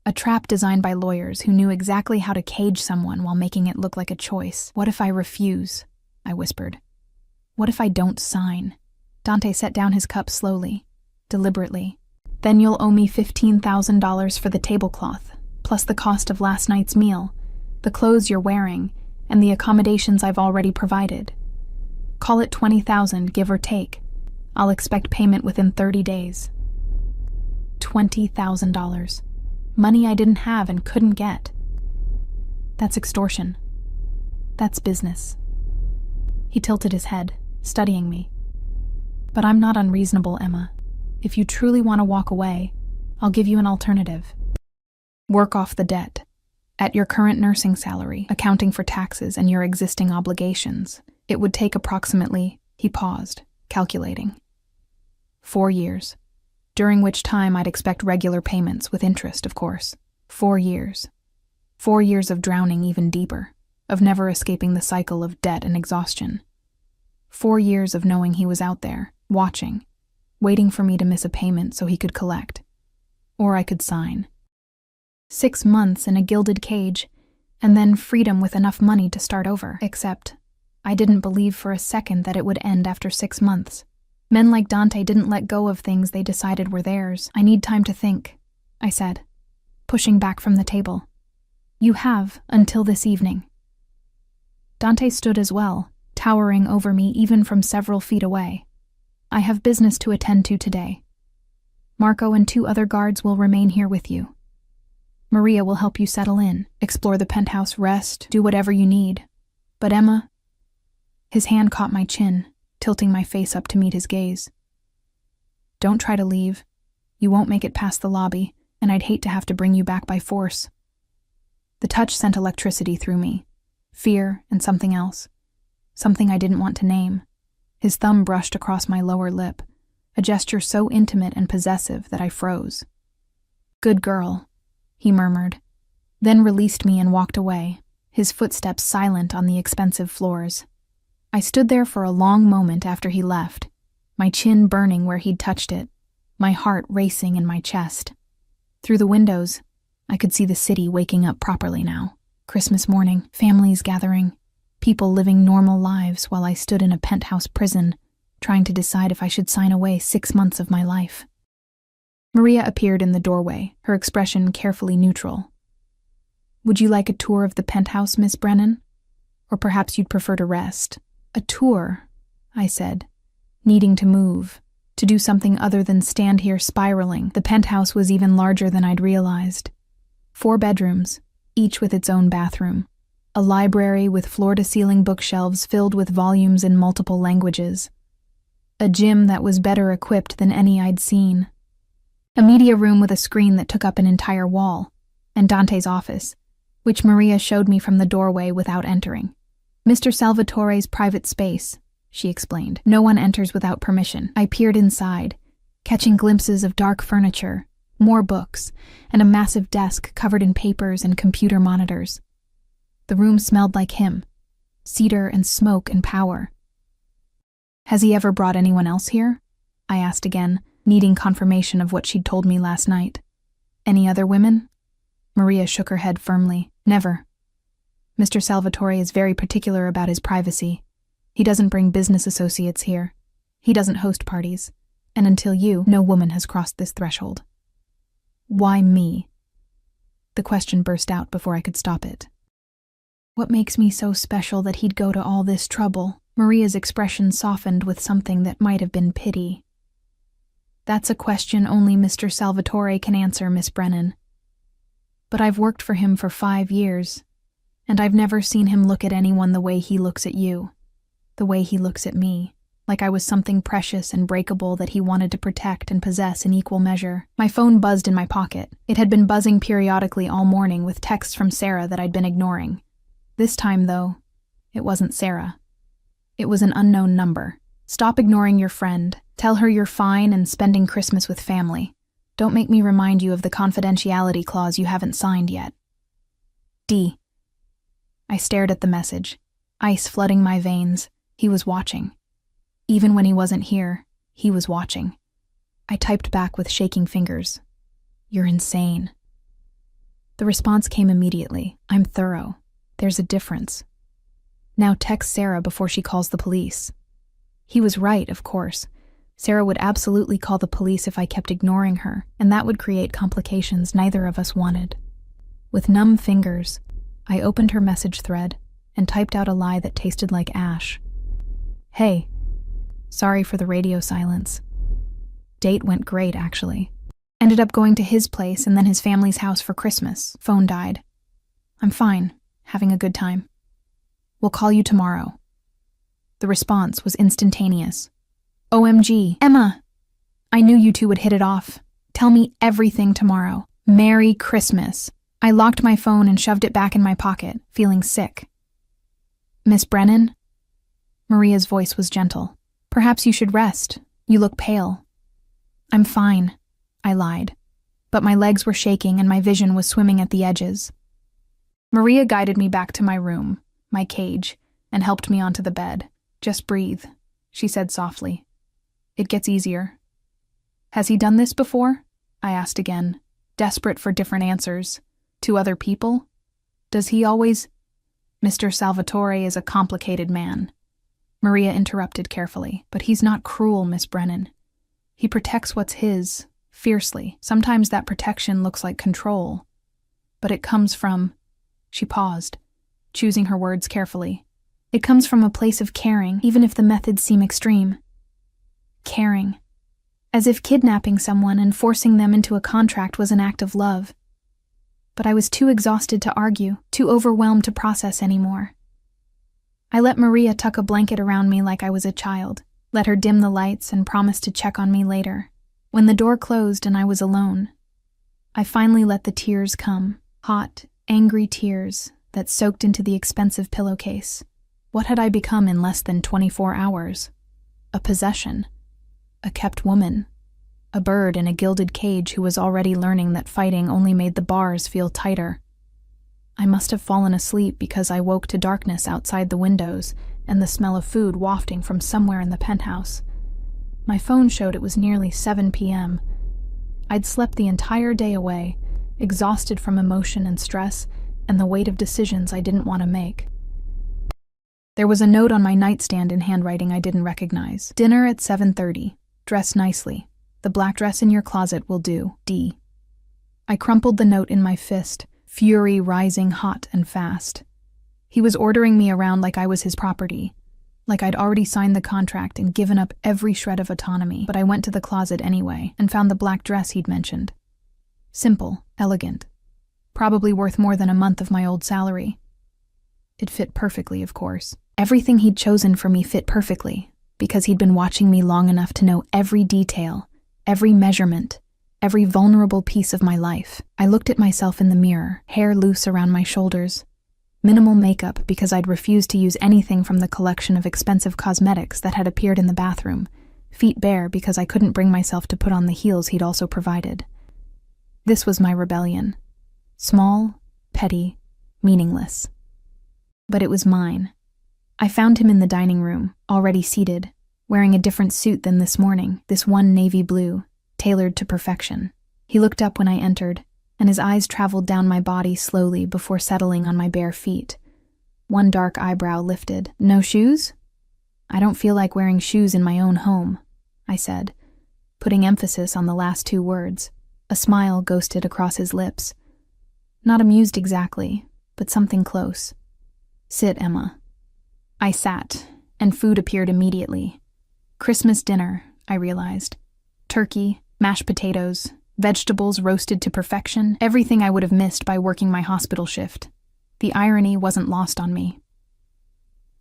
A trap designed by lawyers who knew exactly how to cage someone while making it look like a choice. "What if I refuse?" I whispered. "What if I don't sign?" Dante set down his cup slowly, deliberately. "Then you'll owe me $15,000 for the tablecloth, plus the cost of last night's meal, the clothes you're wearing, and the accommodations I've already provided. Call it $20,000, give or take. I'll expect payment within 30 days. $20,000. Money I didn't have and couldn't get. That's extortion. That's business." He tilted his head, studying me. "But I'm not unreasonable, Emma. If you truly want to walk away, I'll give you an alternative. Work off the debt. At your current nursing salary, accounting for taxes and your existing obligations, it would take approximately," he paused, calculating, 4 years, during which time I'd expect regular payments with interest, of course. 4 years. 4 years of drowning even deeper, of never escaping the cycle of debt and exhaustion. 4 years of knowing he was out there, watching, waiting for me to miss a payment so he could collect. Or I could sign. 6 months in a gilded cage, and then freedom with enough money to start over. Except, I didn't believe for a second that it would end after 6 months. Men like Dante didn't let go of things they decided were theirs. "I need time to think," I said, pushing back from the table. "You have until this evening." Dante stood as well, towering over me even from several feet away. "I have business to attend to today. Marco and 2 other guards will remain here with you. Maria will help you settle in, explore the penthouse, rest, do whatever you need. But Emma..." His hand caught my chin, tilting my face up to meet his gaze. "Don't try to leave. You won't make it past the lobby, and I'd hate to have to bring you back by force." The touch sent electricity through me. Fear and something else. Something I didn't want to name. His thumb brushed across my lower lip, a gesture so intimate and possessive that I froze. "Good girl," he murmured, then released me and walked away, his footsteps silent on the expensive floors. I stood there for a long moment after he left, my chin burning where he'd touched it, my heart racing in my chest. Through the windows, I could see the city waking up properly now. Christmas morning, families gathering, people living normal lives while I stood in a penthouse prison, trying to decide if I should sign away 6 months of my life. Maria appeared in the doorway, her expression carefully neutral. "Would you like a tour of the penthouse, Miss Brennan? Or perhaps you'd prefer to rest?" "A tour," I said, needing to move, to do something other than stand here spiraling. The penthouse was even larger than I'd realized. 4 bedrooms, each with its own bathroom. A library with floor-to-ceiling bookshelves filled with volumes in multiple languages. A gym that was better equipped than any I'd seen. A media room with a screen that took up an entire wall. And Dante's office, which Maria showed me from the doorway without entering. "Mr. Salvatore's private space," she explained. "No one enters without permission." I peered inside, catching glimpses of dark furniture, more books, and a massive desk covered in papers and computer monitors. The room smelled like him, cedar and smoke and power. "Has he ever brought anyone else here?" I asked again, needing confirmation of what she'd told me last night. "Any other women?" Maria shook her head firmly. "Never. Mr. Salvatore is very particular about his privacy. He doesn't bring business associates here. He doesn't host parties. And until you, no woman has crossed this threshold." "Why me?" The question burst out before I could stop it. "What makes me so special that he'd go to all this trouble?" Maria's expression softened with something that might have been pity. "That's a question only Mr. Salvatore can answer, Miss Brennan. But I've worked for him for 5 years, and I've never seen him look at anyone the way he looks at you, the way he looks at me, like I was something precious and breakable that he wanted to protect and possess in equal measure." My phone buzzed in my pocket. It had been buzzing periodically all morning with texts from Sarah that I'd been ignoring. This time, though, it wasn't Sarah. It was an unknown number. "Stop ignoring your friend. Tell her you're fine and spending Christmas with family. Don't make me remind you of the confidentiality clause you haven't signed yet. D." I stared at the message, ice flooding my veins. He was watching. Even when he wasn't here, he was watching. I typed back with shaking fingers. "You're insane." The response came immediately. "I'm thorough. There's a difference. Now text Sarah before she calls the police." He was right, of course. Sarah would absolutely call the police if I kept ignoring her, and that would create complications neither of us wanted. With numb fingers, I opened her message thread and typed out a lie that tasted like ash. "Hey, sorry for the radio silence. Date went great, actually. Ended up going to his place and then his family's house for Christmas. Phone died. I'm fine, having a good time. We'll call you tomorrow." The response was instantaneous. "OMG, Emma! I knew you two would hit it off. Tell me everything tomorrow. Merry Christmas." I locked my phone and shoved it back in my pocket, feeling sick. "Miss Brennan?" Maria's voice was gentle. "Perhaps you should rest. You look pale." "I'm fine," I lied. But my legs were shaking and my vision was swimming at the edges. Maria guided me back to my room, my cage, and helped me onto the bed. "Just breathe," she said softly. "It gets easier." "Has he done this before?" I asked again, desperate for different answers. "To other people? Does he always—" "Mr. Salvatore is a complicated man," Maria interrupted carefully. "But he's not cruel, Miss Brennan. He protects what's his, fiercely. Sometimes that protection looks like control. But it comes from—" She paused, choosing her words carefully. "It comes from a place of caring, even if the methods seem extreme. Caring. As if kidnapping someone and forcing them into a contract was an act of love. But I was too exhausted to argue, too overwhelmed to process anymore. I let Maria tuck a blanket around me like I was a child, let her dim the lights and promise to check on me later. When the door closed and I was alone, I finally let the tears come, hot Angry tears that soaked into the expensive pillowcase. What had I become in less than 24 hours? A possession. A kept woman. A bird in a gilded cage who was already learning that fighting only made the bars feel tighter. I must have fallen asleep because I woke to darkness outside the windows and the smell of food wafting from somewhere in the penthouse. My phone showed it was nearly 7 p.m. I'd slept the entire day away, exhausted from emotion and stress and the weight of decisions I didn't want to make. There was a note on my nightstand in handwriting I didn't recognize. Dinner at 7:30. Dress nicely. The black dress in your closet will do. D. I crumpled the note in my fist, fury rising hot and fast. He was ordering me around like I was his property, like I'd already signed the contract and given up every shred of autonomy, but I went to the closet anyway and found the black dress he'd mentioned. Simple, elegant, probably worth more than a month of my old salary. It fit perfectly, of course. Everything he'd chosen for me fit perfectly, because he'd been watching me long enough to know every detail, every measurement, every vulnerable piece of my life. I looked at myself in the mirror, hair loose around my shoulders. Minimal makeup because I'd refused to use anything from the collection of expensive cosmetics that had appeared in the bathroom. Feet bare because I couldn't bring myself to put on the heels he'd also provided. This was my rebellion. Small, petty, meaningless. But it was mine. I found him in the dining room, already seated, wearing a different suit than this morning, this one navy blue, tailored to perfection. He looked up when I entered, and his eyes traveled down my body slowly before settling on my bare feet. One dark eyebrow lifted. No shoes? I don't feel like wearing shoes in my own home, I said, putting emphasis on the last two words. A smile ghosted across his lips. Not amused exactly, but something close. Sit, Emma. I sat, and food appeared immediately. Christmas dinner, I realized. Turkey, mashed potatoes, vegetables roasted to perfection, everything I would have missed by working my hospital shift. The irony wasn't lost on me.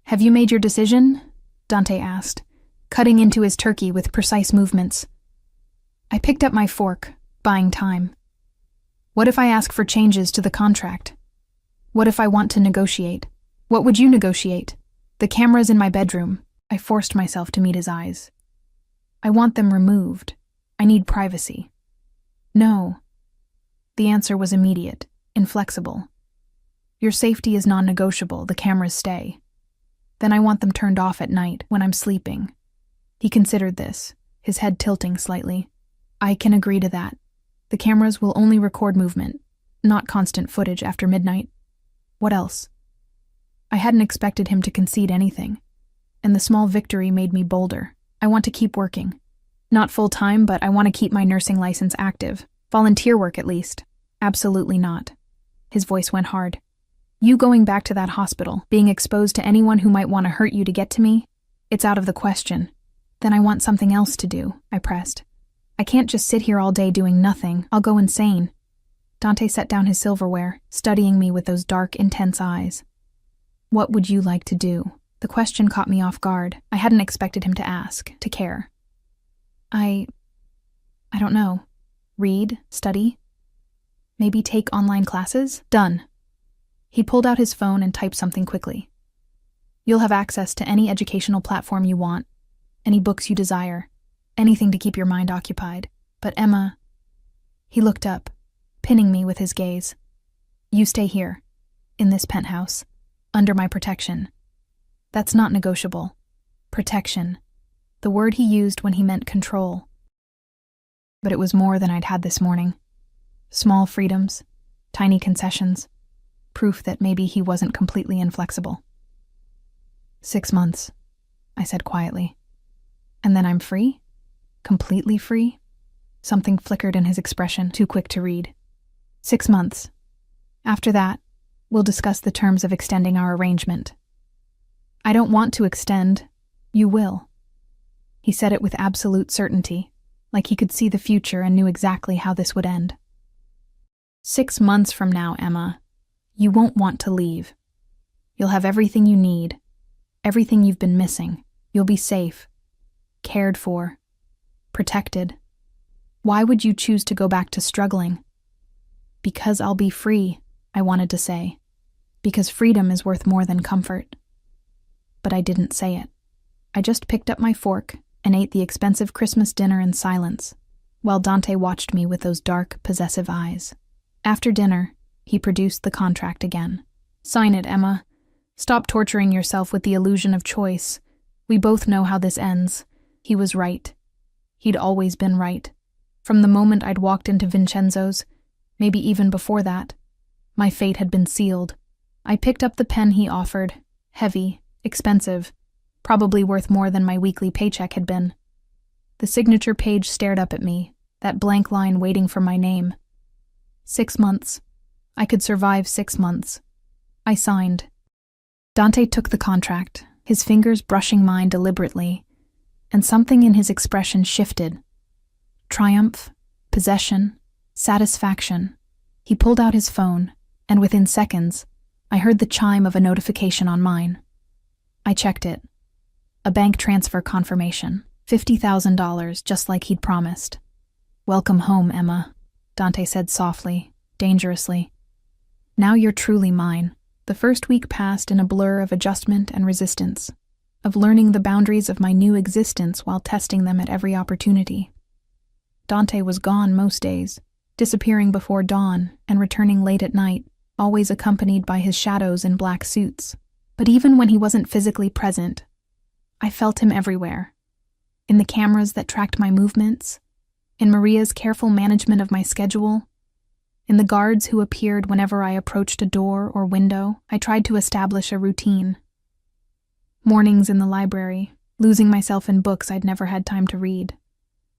Have you made your decision? Dante asked, cutting into his turkey with precise movements. I picked up my fork, buying time. What if I ask for changes to the contract? What if I want to negotiate? What would you negotiate? The camera's in my bedroom. I forced myself to meet his eyes. I want them removed. I need privacy. No. The answer was immediate, inflexible. Your safety is non-negotiable, the cameras stay. Then I want them turned off at night, when I'm sleeping. He considered this, his head tilting slightly. I can agree to that. The cameras will only record movement, not constant footage after midnight. What else? I hadn't expected him to concede anything, and the small victory made me bolder. I want to keep working. Not full-time, but I want to keep my nursing license active. Volunteer work, at least. Absolutely not. His voice went hard. You going back to that hospital, being exposed to anyone who might want to hurt you to get to me? It's out of the question. Then I want something else to do, I pressed. I can't just sit here all day doing nothing. I'll go insane. Dante set down his silverware, studying me with those dark, intense eyes. What would you like to do? The question caught me off guard. I hadn't expected him to ask, to care. I don't know. Read, study? Maybe take online classes? Done. He pulled out his phone and typed something quickly. You'll have access to any educational platform you want, any books you desire, anything to keep your mind occupied. But Emma... He looked up, pinning me with his gaze. You stay here, in this penthouse, under my protection. That's not negotiable. Protection. The word he used when he meant control. But it was more than I'd had this morning. Small freedoms, tiny concessions, proof that maybe he wasn't completely inflexible. 6 months, I said quietly. And then I'm free? Completely free? Something flickered in his expression, too quick to read. 6 months. After that, we'll discuss the terms of extending our arrangement. I don't want to extend. You will. He said it with absolute certainty, like he could see the future and knew exactly how this would end. 6 months from now, Emma, you won't want to leave. You'll have everything you need, everything you've been missing. You'll be safe, cared for, protected. Why would you choose to go back to struggling? Because I'll be free, I wanted to say, because freedom is worth more than comfort. But I didn't say it. I just picked up my fork and ate the expensive Christmas dinner in silence, while Dante watched me with those dark, possessive eyes. After dinner, he produced the contract again. "Sign it, Emma. Stop torturing yourself with the illusion of choice. We both know how this ends." He was right. He'd always been right. From the moment I'd walked into Vincenzo's, maybe even before that, my fate had been sealed. I picked up the pen he offered, heavy, expensive, probably worth more than my weekly paycheck had been. The signature page stared up at me, that blank line waiting for my name. 6 months. I could survive 6 months. I signed. Dante took the contract, his fingers brushing mine deliberately, and something in his expression shifted. Triumph, possession, satisfaction. He pulled out his phone, and within seconds, I heard the chime of a notification on mine. I checked it. A bank transfer confirmation. $50,000, just like he'd promised. "Welcome home, Emma," Dante said softly, dangerously. "Now you're truly mine." The first week passed in a blur of adjustment and resistance, of learning the boundaries of my new existence while testing them at every opportunity. Dante was gone most days, disappearing before dawn and returning late at night, always accompanied by his shadows in black suits. But even when he wasn't physically present, I felt him everywhere. In the cameras that tracked my movements, in Maria's careful management of my schedule, in the guards who appeared whenever I approached a door or window. I tried to establish a routine. Mornings in the library, losing myself in books I'd never had time to read.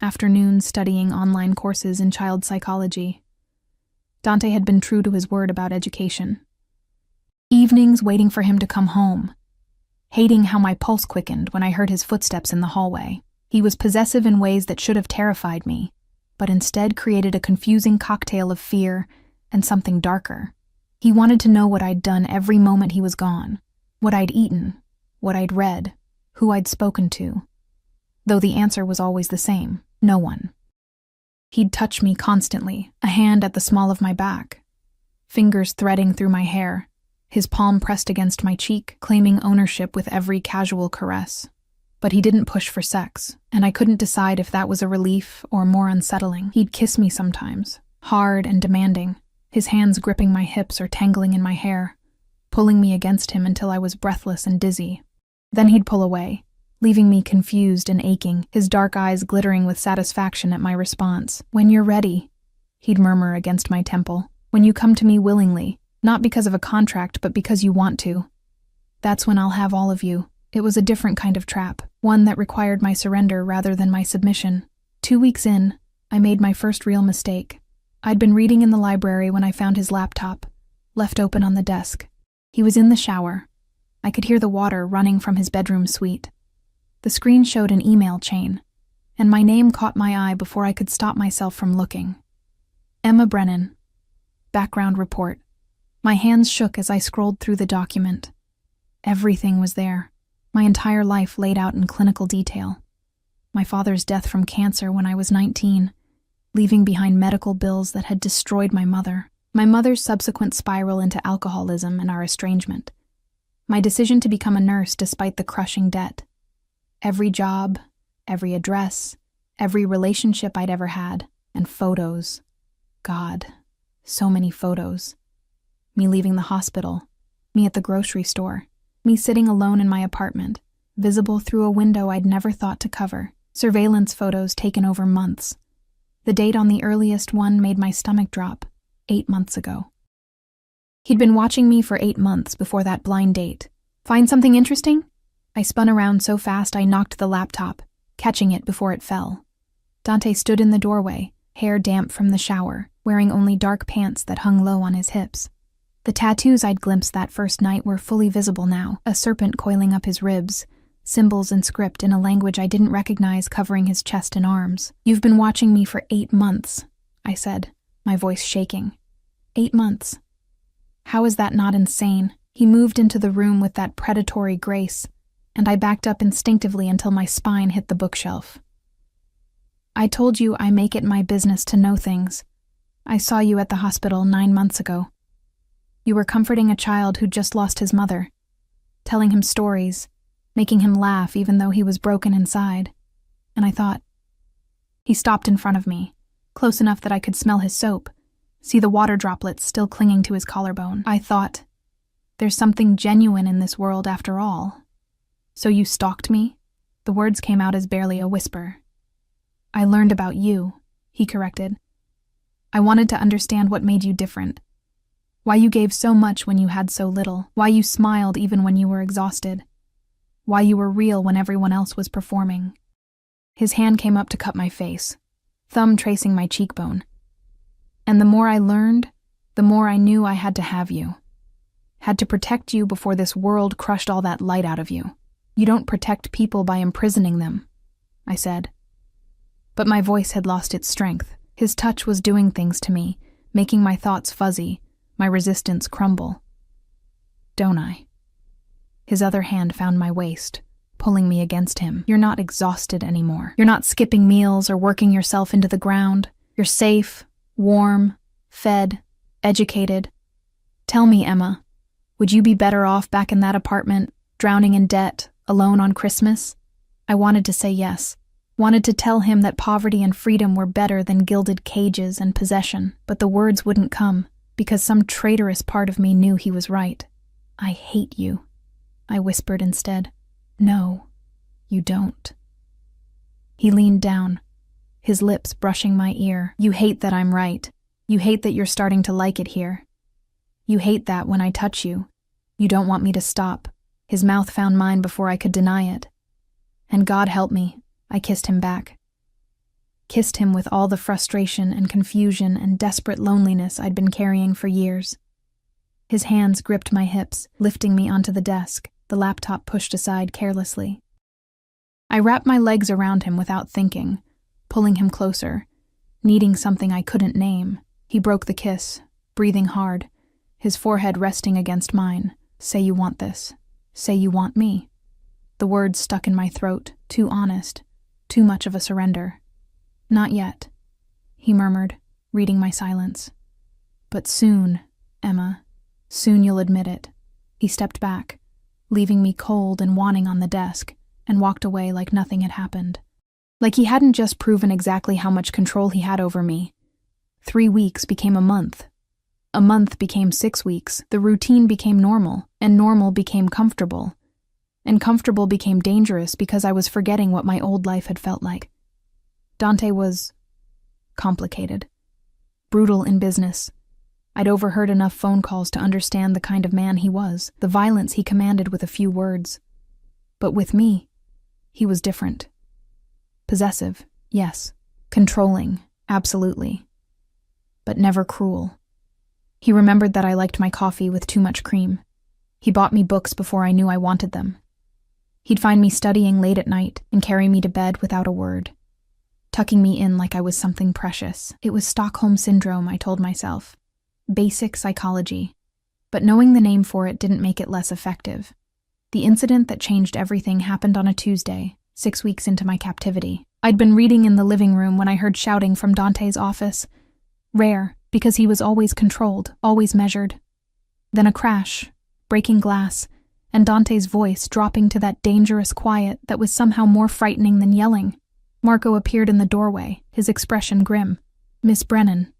Afternoons studying online courses in child psychology. Dante had been true to his word about education. Evenings waiting for him to come home, hating how my pulse quickened when I heard his footsteps in the hallway. He was possessive in ways that should have terrified me, but instead created a confusing cocktail of fear and something darker. He wanted to know what I'd done every moment he was gone, what I'd eaten, what I'd read, who I'd spoken to, though the answer was always the same: no one. He'd touch me constantly, a hand at the small of my back, fingers threading through my hair, his palm pressed against my cheek, claiming ownership with every casual caress. But he didn't push for sex, and I couldn't decide if that was a relief or more unsettling. He'd kiss me sometimes, hard and demanding, his hands gripping my hips or tangling in my hair, pulling me against him until I was breathless and dizzy. Then he'd pull away, leaving me confused and aching, his dark eyes glittering with satisfaction at my response. "When you're ready," he'd murmur against my temple. "When you come to me willingly, not because of a contract, but because you want to. That's when I'll have all of you." It was a different kind of trap, one that required my surrender rather than my submission. 2 weeks in, I made my first real mistake. I'd been reading in the library when I found his laptop, left open on the desk. He was in the shower. I could hear the water running from his bedroom suite. The screen showed an email chain, and my name caught my eye before I could stop myself from looking. Emma Brennan. Background report. My hands shook as I scrolled through the document. Everything was there. My entire life laid out in clinical detail. My father's death from cancer when I was 19, leaving behind medical bills that had destroyed my mother. My mother's subsequent spiral into alcoholism and our estrangement. My decision to become a nurse despite the crushing debt. Every job, every address, every relationship I'd ever had, and photos. God, so many photos. Me leaving the hospital, me at the grocery store, me sitting alone in my apartment, visible through a window I'd never thought to cover. Surveillance photos taken over months. The date on the earliest one made my stomach drop. 8 months ago. He'd been watching me for 8 months before that blind date. "Find something interesting?" I spun around so fast I knocked the laptop, catching it before it fell. Dante stood in the doorway, hair damp from the shower, wearing only dark pants that hung low on his hips. The tattoos I'd glimpsed that first night were fully visible now, a serpent coiling up his ribs, symbols and script in a language I didn't recognize covering his chest and arms. "You've been watching me for 8 months, I said, my voice shaking. 8 months. How is that not insane? He moved into the room with that predatory grace, and I backed up instinctively until my spine hit the bookshelf. "I told you I make it my business to know things. I saw you at the hospital 9 months ago." You were comforting a child who'd just lost his mother, telling him stories, making him laugh even though he was broken inside. And I thought. He stopped in front of me, close enough that I could smell his soap, see the water droplets still clinging to his collarbone. I thought, there's something genuine in this world after all. So you stalked me? The words came out as barely a whisper. I learned about you, he corrected. I wanted to understand what made you different. Why you gave so much when you had so little. Why you smiled even when you were exhausted. Why you were real when everyone else was performing. His hand came up to cut my face, thumb tracing my cheekbone. And the more I learned, the more I knew I had to have you. Had to protect you before this world crushed all that light out of you. You don't protect people by imprisoning them, I said. But my voice had lost its strength. His touch was doing things to me, making my thoughts fuzzy, my resistance crumble. Don't I? His other hand found my waist, pulling me against him. You're not exhausted anymore. You're not skipping meals or working yourself into the ground. You're safe, warm, fed, educated. Tell me, Emma, would you be better off back in that apartment, drowning in debt, alone on Christmas? I wanted to say yes. Wanted to tell him that poverty and freedom were better than gilded cages and possession, but the words wouldn't come, because some traitorous part of me knew he was right. I hate you, I whispered instead. No, you don't. He leaned down, his lips brushing my ear. You hate that I'm right. You hate that you're starting to like it here. You hate that when I touch you. You don't want me to stop. His mouth found mine before I could deny it. And God help me, I kissed him back. Kissed him with all the frustration and confusion and desperate loneliness I'd been carrying for years. His hands gripped my hips, lifting me onto the desk, the laptop pushed aside carelessly. I wrapped my legs around him without thinking, pulling him closer, needing something I couldn't name. He broke the kiss, breathing hard, his forehead resting against mine. Say you want this. Say you want me. The words stuck in my throat, too honest, too much of a surrender. Not yet, he murmured, reading my silence. But soon, Emma, soon you'll admit it. He stepped back, leaving me cold and wanting on the desk, and walked away like nothing had happened. Like he hadn't just proven exactly how much control he had over me. 3 weeks became a month. A month became 6 weeks. The routine became normal, and normal became comfortable. And comfortable became dangerous because I was forgetting what my old life had felt like. Dante was complicated, brutal in business. I'd overheard enough phone calls to understand the kind of man he was, the violence he commanded with a few words. But with me, he was different. Possessive, yes. Controlling, absolutely. But never cruel. He remembered that I liked my coffee with too much cream. He bought me books before I knew I wanted them. He'd find me studying late at night and carry me to bed without a word, tucking me in like I was something precious. It was Stockholm Syndrome, I told myself. Basic psychology. But knowing the name for it didn't make it less effective. The incident that changed everything happened on a Tuesday, 6 weeks into my captivity. I'd been reading in the living room when I heard shouting from Dante's office. Rare, because he was always controlled, always measured. Then a crash, breaking glass, and Dante's voice dropping to that dangerous quiet that was somehow more frightening than yelling. Marco appeared in the doorway, his expression grim. Miss Brennan,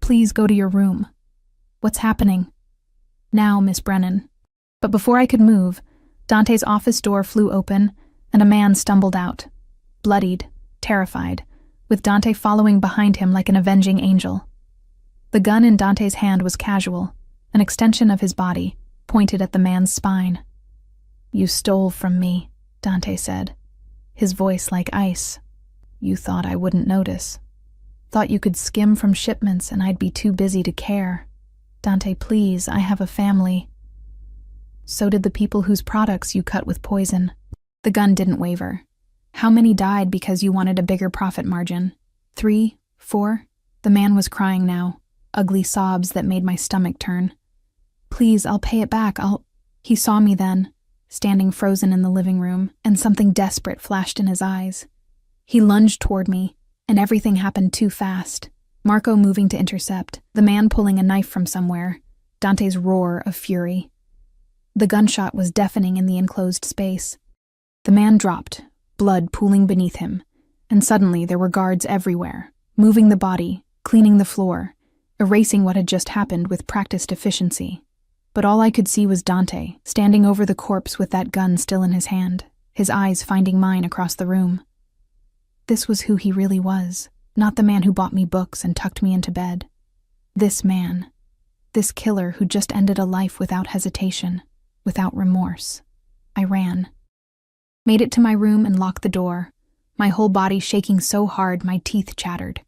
please go to your room. What's happening? Now, Miss Brennan. But before I could move, Dante's office door flew open, and a man stumbled out, bloodied, terrified, with Dante following behind him like an avenging angel. The gun in Dante's hand was casual, an extension of his body, pointed at the man's spine. You stole from me, Dante said, his voice like ice. You thought I wouldn't notice. Thought you could skim from shipments and I'd be too busy to care. Dante, please, I have a family. So did the people whose products you cut with poison. The gun didn't waver. How many died because you wanted a bigger profit margin? 3? 4? The man was crying now, ugly sobs that made my stomach turn. Please, I'll pay it back, He saw me then, standing frozen in the living room, and something desperate flashed in his eyes. He lunged toward me, and everything happened too fast. Marco moving to intercept, the man pulling a knife from somewhere, Dante's roar of fury. The gunshot was deafening in the enclosed space. The man dropped, blood pooling beneath him, and suddenly there were guards everywhere, moving the body, cleaning the floor, erasing what had just happened with practiced efficiency. But all I could see was Dante, standing over the corpse with that gun still in his hand, his eyes finding mine across the room. This was who he really was, not the man who bought me books and tucked me into bed. This man, this killer who just ended a life without hesitation, without remorse. I ran. Made it to my room and locked the door, my whole body shaking so hard my teeth chattered.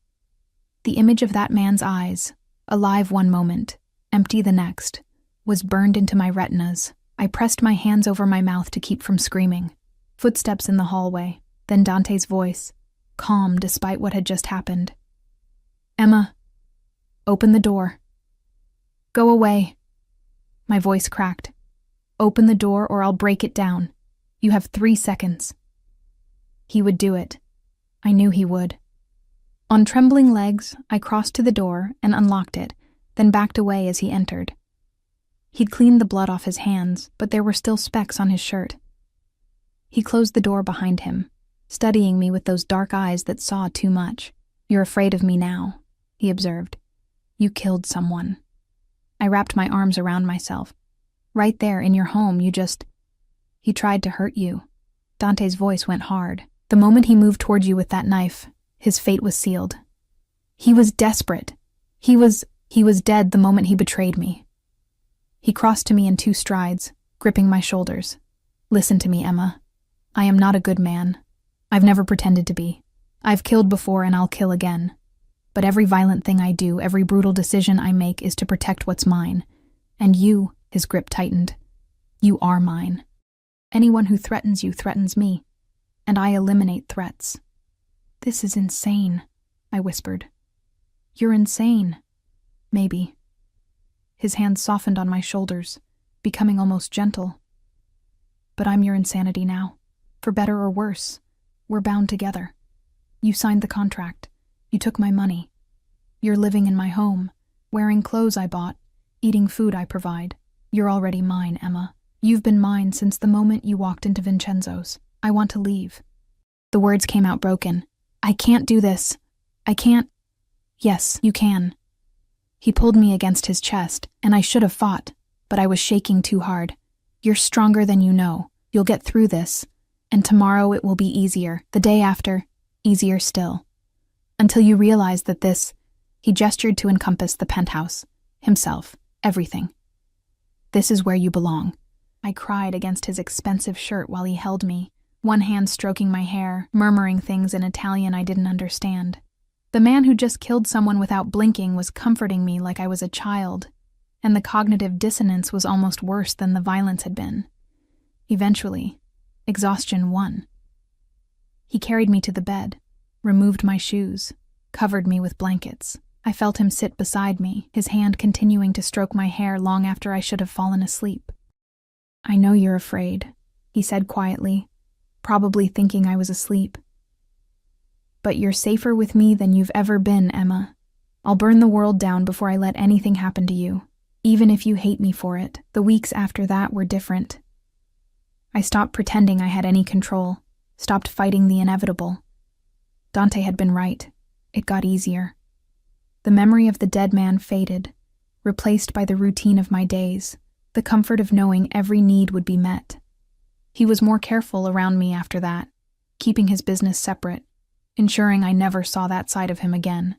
The image of that man's eyes, alive one moment, empty the next, was burned into my retinas. I pressed my hands over my mouth to keep from screaming. Footsteps in the hallway, then Dante's voice, calm despite what had just happened. "Emma, open the door." "Go away." My voice cracked. "Open the door or I'll break it down. You have 3 seconds." He would do it. I knew he would. On trembling legs, I crossed to the door and unlocked it, then backed away as he entered. He'd cleaned the blood off his hands, but there were still specks on his shirt. He closed the door behind him, studying me with those dark eyes that saw too much. "You're afraid of me now," he observed. "You killed someone." I wrapped my arms around myself. "Right there in your home, He tried to hurt you." Dante's voice went hard. "The moment he moved toward you with that knife, his fate was sealed. He was desperate. He was dead the moment he betrayed me." He crossed to me in 2 strides, gripping my shoulders. "Listen to me, Emma. I am not a good man. I've never pretended to be. I've killed before and I'll kill again. But every violent thing I do, every brutal decision I make is to protect what's mine. And you," his grip tightened, "you are mine. Anyone who threatens you threatens me, and I eliminate threats." "This is insane," I whispered. "You're insane." "Maybe." His hands softened on my shoulders, becoming almost gentle. "But I'm your insanity now. For better or worse, we're bound together. You signed the contract. You took my money. You're living in my home, wearing clothes I bought, eating food I provide. You're already mine, Emma. You've been mine since the moment you walked into Vincenzo's. I want to leave." The words came out broken. "I can't do this. I can't." "Yes, you can." He pulled me against his chest, and I should have fought, but I was shaking too hard. "You're stronger than you know. You'll get through this. And tomorrow it will be easier. The day after, easier still. Until you realize that this..." He gestured to encompass the penthouse, himself, everything. "This is where you belong." I cried against his expensive shirt while he held me, one hand stroking my hair, murmuring things in Italian I didn't understand. The man who just killed someone without blinking was comforting me like I was a child, and the cognitive dissonance was almost worse than the violence had been. Eventually, exhaustion won. He carried me to the bed, removed my shoes, covered me with blankets. I felt him sit beside me, his hand continuing to stroke my hair long after I should have fallen asleep. "I know you're afraid," he said quietly, probably thinking I was asleep. "But you're safer with me than you've ever been, Emma. I'll burn the world down before I let anything happen to you, even if you hate me for it." The weeks after that were different. I stopped pretending I had any control, stopped fighting the inevitable. Dante had been right. It got easier. The memory of the dead man faded, replaced by the routine of my days, the comfort of knowing every need would be met. He was more careful around me after that, keeping his business separate, ensuring I never saw that side of him again.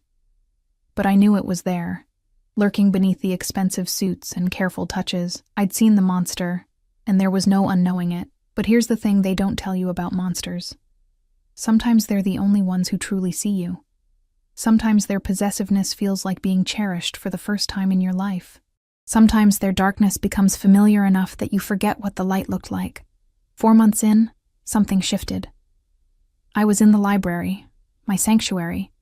But I knew it was there, lurking beneath the expensive suits and careful touches. I'd seen the monster, and there was no unknowing it. But here's the thing they don't tell you about monsters. Sometimes they're the only ones who truly see you. Sometimes their possessiveness feels like being cherished for the first time in your life. Sometimes their darkness becomes familiar enough that you forget what the light looked like. 4 months in, something shifted. I was in the library, my sanctuary.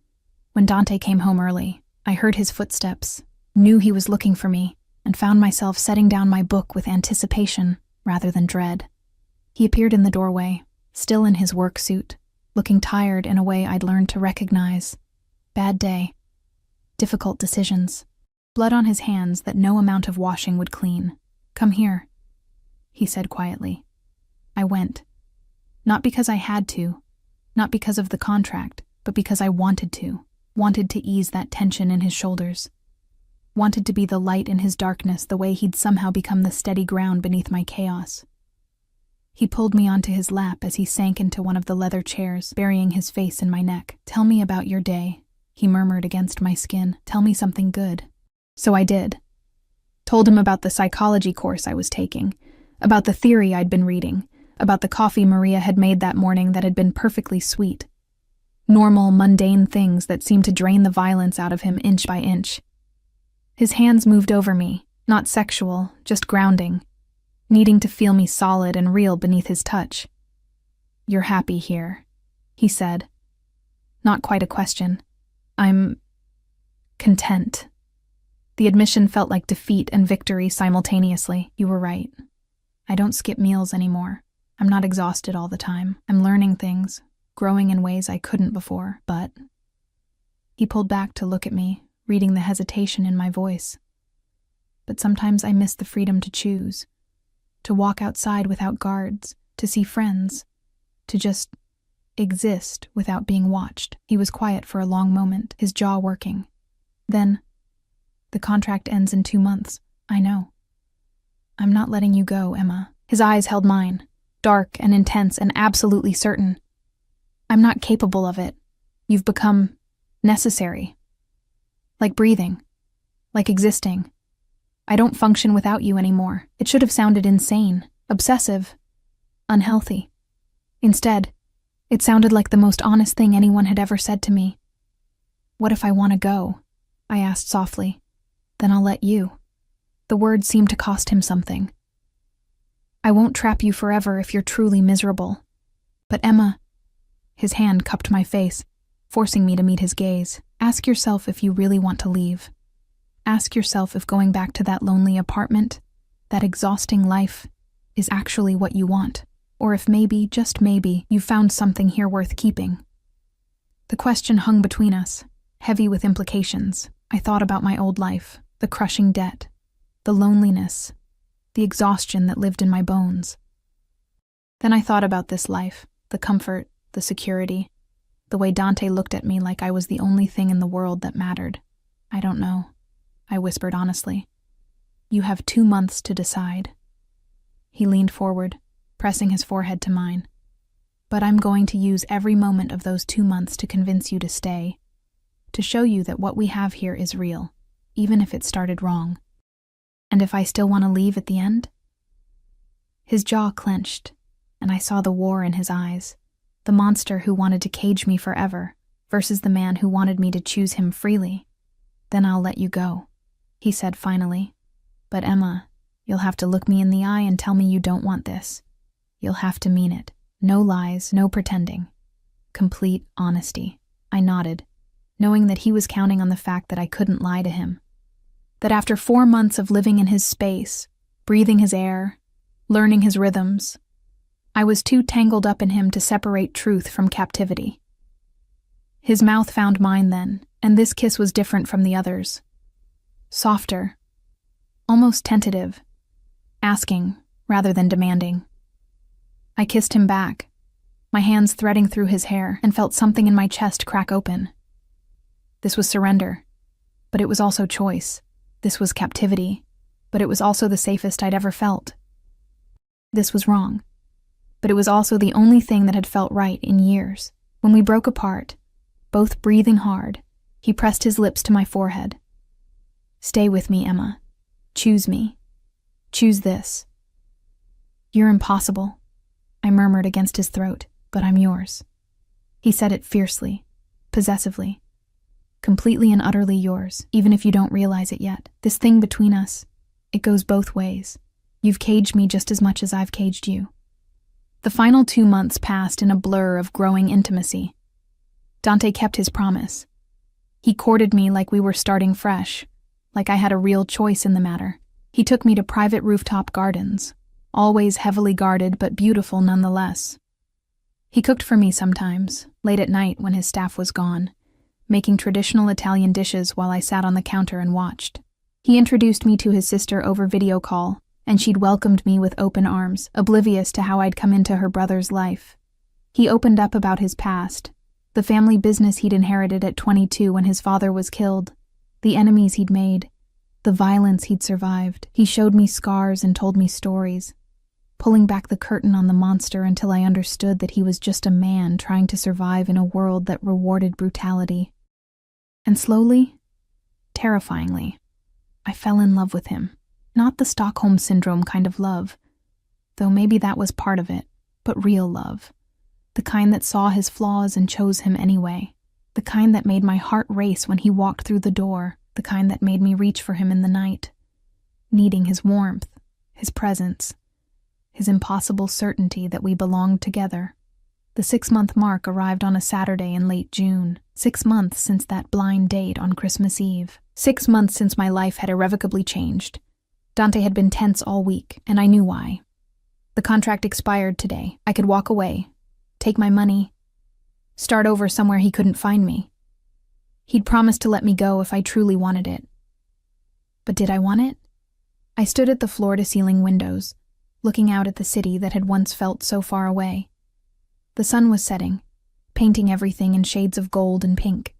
When Dante came home early, I heard his footsteps, knew he was looking for me, and found myself setting down my book with anticipation rather than dread. He appeared in the doorway, still in his work suit, looking tired in a way I'd learned to recognize. Bad day. Difficult decisions. blood on his hands that no amount of washing would clean. "Come here," he said quietly. I went. Not because I had to, not because of the contract, but because I wanted to ease that tension in his shoulders. Wanted to be the light in his darkness the way he'd somehow become the steady ground beneath my chaos. He pulled me onto his lap as he sank into one of the leather chairs, burying his face in my neck. "Tell me about your day," he murmured against my skin. "Tell me something good." So I did. Told him about the psychology course I was taking, about the theory I'd been reading, about the coffee Maria had made that morning that had been perfectly sweet. Normal, mundane things that seemed to drain the violence out of him inch by inch. His hands moved over me, not sexual, just grounding, needing to feel me solid and real beneath his touch. "You're happy here," he said. Not quite a question. "I'm content." The admission felt like defeat and victory simultaneously. "You were right. I don't skip meals anymore. I'm not exhausted all the time. I'm learning things, growing in ways I couldn't before, but..." He pulled back to look at me, reading the hesitation in my voice. "But sometimes I miss the freedom to choose. To walk outside without guards, to see friends, to just exist without being watched." He was quiet for a long moment, his jaw working. Then, "The contract ends in 2 months. I know. I'm not letting you go, Emma." His eyes held mine, dark and intense and absolutely certain. "I'm not capable of it. You've become necessary. Like breathing. Like existing. I don't function without you anymore." It should have sounded insane, obsessive, unhealthy. Instead, it sounded like the most honest thing anyone had ever said to me. "What if I want to go?" I asked softly. "Then I'll let you." The words seemed to cost him something. "I won't trap you forever if you're truly miserable." "But Emma..." His hand cupped my face, forcing me to meet his gaze. "Ask yourself if you really want to leave. Ask yourself if going back to that lonely apartment, that exhausting life, is actually what you want, or if maybe, just maybe, you found something here worth keeping." The question hung between us, heavy with implications. I thought about my old life, the crushing debt, the loneliness, the exhaustion that lived in my bones. Then I thought about this life, the comfort, the security, the way Dante looked at me like I was the only thing in the world that mattered. "I don't know," I whispered honestly. "You have 2 months to decide." He leaned forward, pressing his forehead to mine. "But I'm going to use every moment of those 2 months to convince you to stay, to show you that what we have here is real, even if it started wrong. And if I still want to leave at the end?" His jaw clenched, and I saw the war in his eyes, the monster who wanted to cage me forever versus the man who wanted me to choose him freely. "Then I'll let you go," he said finally. "But Emma, you'll have to look me in the eye and tell me you don't want this. You'll have to mean it. No lies, no pretending. Complete honesty." I nodded, knowing that he was counting on the fact that I couldn't lie to him. That after 4 months of living in his space, breathing his air, learning his rhythms, I was too tangled up in him to separate truth from captivity. His mouth found mine then, and this kiss was different from the others. Softer, almost tentative, asking rather than demanding. I kissed him back, my hands threading through his hair, and felt something in my chest crack open. This was surrender, but it was also choice. This was captivity, but it was also the safest I'd ever felt. This was wrong, but it was also the only thing that had felt right in years. When we broke apart, both breathing hard, he pressed his lips to my forehead. "Stay with me, Emma. Choose me. Choose this." "You're impossible," I murmured against his throat, "but I'm yours." He said it fiercely, possessively. "Completely and utterly yours, even if you don't realize it yet. This thing between us, it goes both ways. You've caged me just as much as I've caged you." The final 2 months passed in a blur of growing intimacy. Dante kept his promise. He courted me like we were starting fresh, like I had a real choice in the matter. He took me to private rooftop gardens, always heavily guarded but beautiful nonetheless. He cooked for me sometimes, late at night when his staff was gone, making traditional Italian dishes while I sat on the counter and watched. He introduced me to his sister over video call, and she'd welcomed me with open arms, oblivious to how I'd come into her brother's life. He opened up about his past, the family business he'd inherited at 22 when his father was killed, the enemies he'd made, the violence he'd survived. He showed me scars and told me stories, pulling back the curtain on the monster until I understood that he was just a man trying to survive in a world that rewarded brutality. And slowly, terrifyingly, I fell in love with him. Not the Stockholm Syndrome kind of love, though maybe that was part of it, but real love. The kind that saw his flaws and chose him anyway. The kind that made my heart race when he walked through the door. The kind that made me reach for him in the night, needing his warmth, his presence, his impossible certainty that we belonged together. The 6-month mark arrived on a Saturday in late June. 6 months since that blind date on Christmas Eve. 6 months since my life had irrevocably changed. Dante had been tense all week, and I knew why. The contract expired today. I could walk away, take my money, start over somewhere he couldn't find me. He'd promised to let me go if I truly wanted it. But did I want it? I stood at the floor-to-ceiling windows, looking out at the city that had once felt so far away. The sun was setting, painting everything in shades of gold and pink.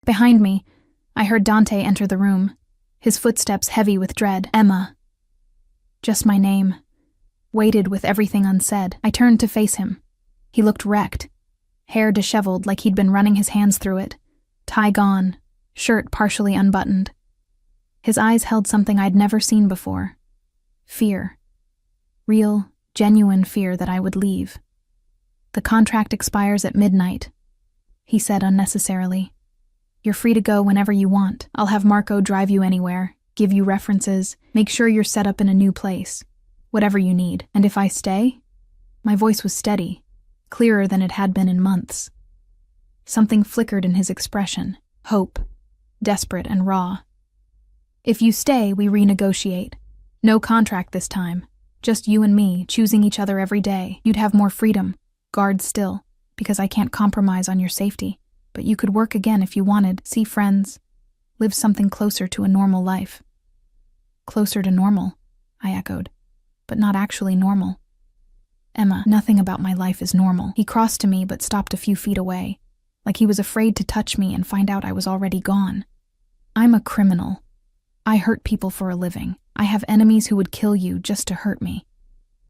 Behind me, I heard Dante enter the room, his footsteps heavy with dread. Emma. Just my name. Waited with everything unsaid. I turned to face him. He looked wrecked, hair disheveled like he'd been running his hands through it. Tie gone, shirt partially unbuttoned. His eyes held something I'd never seen before. Fear. Real, genuine fear that I would leave. The contract expires at midnight, he said unnecessarily. You're free to go whenever you want. I'll have Marco drive you anywhere, give you references, make sure you're set up in a new place. Whatever you need. And if I stay? My voice was steady, clearer than it had been in months. Something flickered in his expression, hope, desperate and raw. If you stay, we renegotiate. No contract this time. Just you and me, choosing each other every day. You'd have more freedom, guards still, because I can't compromise on your safety. But you could work again if you wanted, see friends, live something closer to a normal life. Closer to normal, I echoed, but not actually normal. Emma, nothing about my life is normal. He crossed to me but stopped a few feet away, like he was afraid to touch me and find out I was already gone. I'm a criminal. I hurt people for a living. I have enemies who would kill you just to hurt me.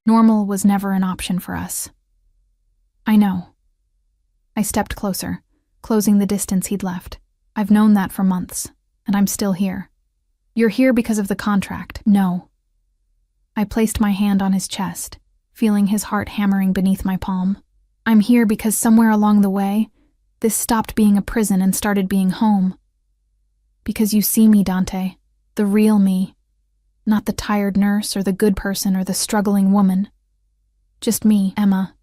Normal was never an option for us. I know. I stepped closer, closing the distance he'd left. I've known that for months, and I'm still here. You're here because of the contract. No. I placed my hand on his chest, feeling his heart hammering beneath my palm. I'm here because somewhere along the way, this stopped being a prison and started being home. Because you see me, Dante, the real me, not the tired nurse or the good person or the struggling woman. Just me, Emma.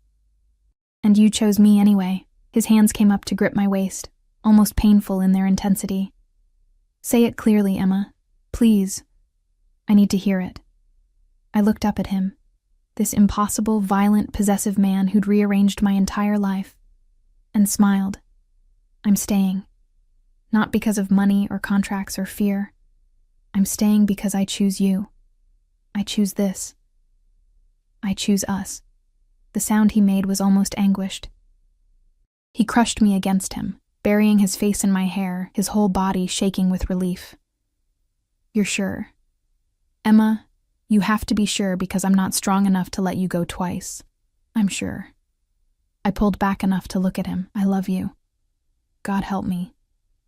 And you chose me anyway. His hands came up to grip my waist, almost painful in their intensity. Say it clearly, Emma. Please. I need to hear it. I looked up at him, this impossible, violent, possessive man who'd rearranged my entire life, and smiled. I'm staying. Not because of money or contracts or fear. I'm staying because I choose you. I choose this. I choose us. The sound he made was almost anguished. He crushed me against him, burying his face in my hair, his whole body shaking with relief. You're sure? Emma, you have to be sure because I'm not strong enough to let you go twice. I'm sure. I pulled back enough to look at him. I love you. God help me.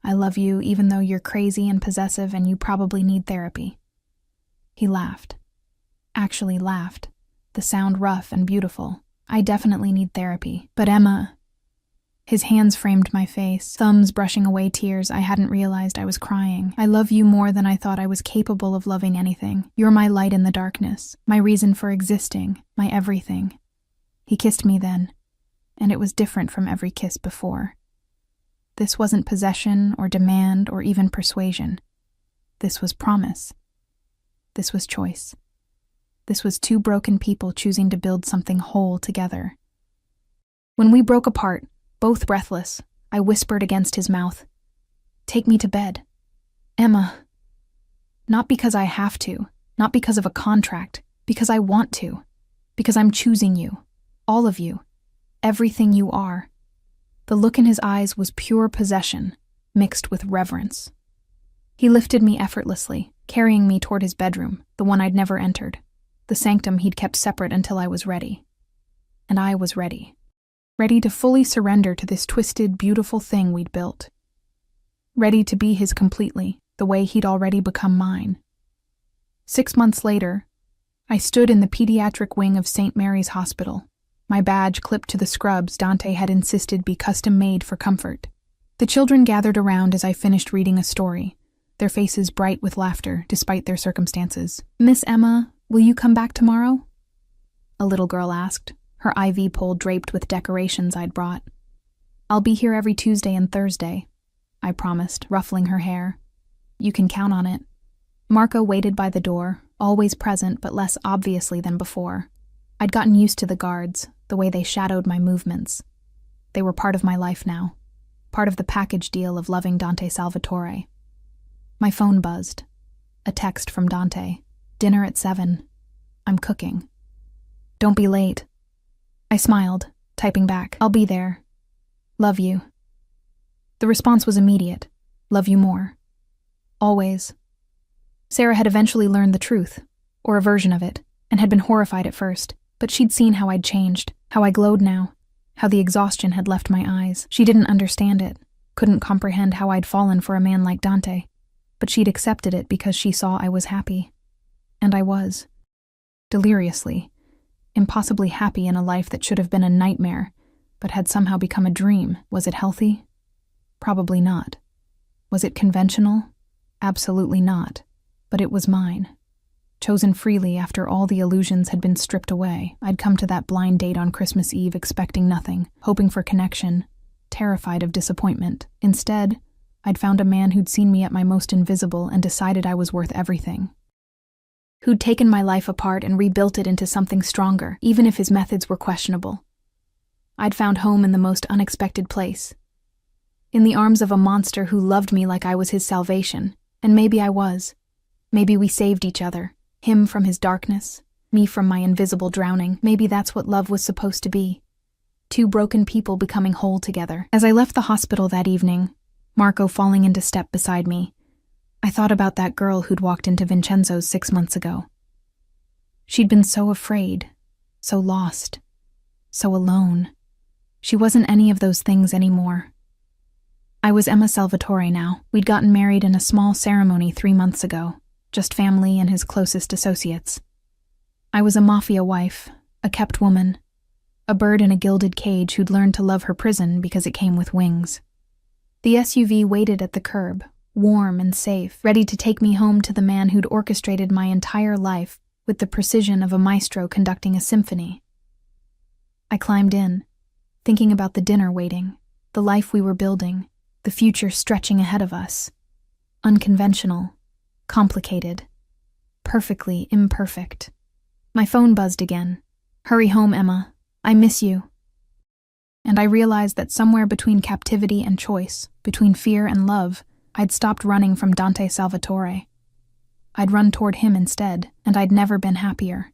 I love you even though you're crazy and possessive and you probably need therapy. He laughed. Actually laughed. The sound rough and beautiful. I definitely need therapy. But Emma... His hands framed my face, thumbs brushing away tears I hadn't realized I was crying. I love you more than I thought I was capable of loving anything. You're my light in the darkness, my reason for existing, my everything. He kissed me then, and it was different from every kiss before. This wasn't possession or demand or even persuasion. This was promise. This was choice. This was two broken people choosing to build something whole together. When we broke apart, both breathless, I whispered against his mouth, "Take me to bed." Emma. Not because I have to, not because of a contract, because I want to, because I'm choosing you, all of you, everything you are. The look in his eyes was pure possession, mixed with reverence. He lifted me effortlessly, carrying me toward his bedroom, the one I'd never entered, the sanctum he'd kept separate until I was ready. And I was ready. Ready to fully surrender to this twisted, beautiful thing we'd built. Ready to be his completely, the way he'd already become mine. 6 months later, I stood in the pediatric wing of St. Mary's Hospital, my badge clipped to the scrubs Dante had insisted be custom-made for comfort. The children gathered around as I finished reading a story, their faces bright with laughter despite their circumstances. "Miss Emma, will you come back tomorrow?" a little girl asked, her IV pole draped with decorations I'd brought. "I'll be here every Tuesday and Thursday," I promised, ruffling her hair. "You can count on it." Marco waited by the door, always present but less obviously than before. I'd gotten used to the guards, the way they shadowed my movements. They were part of my life now, part of the package deal of loving Dante Salvatore. My phone buzzed. A text from Dante. "Dinner at 7. I'm cooking. Don't be late." I smiled, typing back, "I'll be there. Love you." The response was immediate. "Love you more. Always." Sarah had eventually learned the truth, or a version of it, and had been horrified at first, but she'd seen how I'd changed, how I glowed now, how the exhaustion had left my eyes. She didn't understand it, couldn't comprehend how I'd fallen for a man like Dante, but she'd accepted it because she saw I was happy. And I was. Deliriously, impossibly happy in a life that should have been a nightmare, but had somehow become a dream. Was it healthy? Probably not. Was it conventional? Absolutely not. But it was mine. Chosen freely after all the illusions had been stripped away. I'd come to that blind date on Christmas Eve expecting nothing, hoping for connection, terrified of disappointment. Instead, I'd found a man who'd seen me at my most invisible and decided I was worth everything. Who'd taken my life apart and rebuilt it into something stronger, even if his methods were questionable. I'd found home in the most unexpected place. In the arms of a monster who loved me like I was his salvation, and maybe I was. Maybe we saved each other, him from his darkness, me from my invisible drowning. Maybe that's what love was supposed to be. Two broken people becoming whole together. As I left the hospital that evening, Marco falling into step beside me, I thought about that girl who'd walked into Vincenzo's 6 months ago. She'd been so afraid, so lost, so alone. She wasn't any of those things anymore. I was Emma Salvatore now. We'd gotten married in a small ceremony 3 months ago, just family and his closest associates. I was a mafia wife, a kept woman, a bird in a gilded cage who'd learned to love her prison because it came with wings. The SUV waited at the curb, warm and safe, ready to take me home to the man who'd orchestrated my entire life with the precision of a maestro conducting a symphony. I climbed in, thinking about the dinner waiting, the life we were building, the future stretching ahead of us. Unconventional, complicated, perfectly imperfect. My phone buzzed again. "Hurry home, Emma. I miss you." And I realized that somewhere between captivity and choice, between fear and love, I'd stopped running from Dante Salvatore. I'd run toward him instead, and I'd never been happier.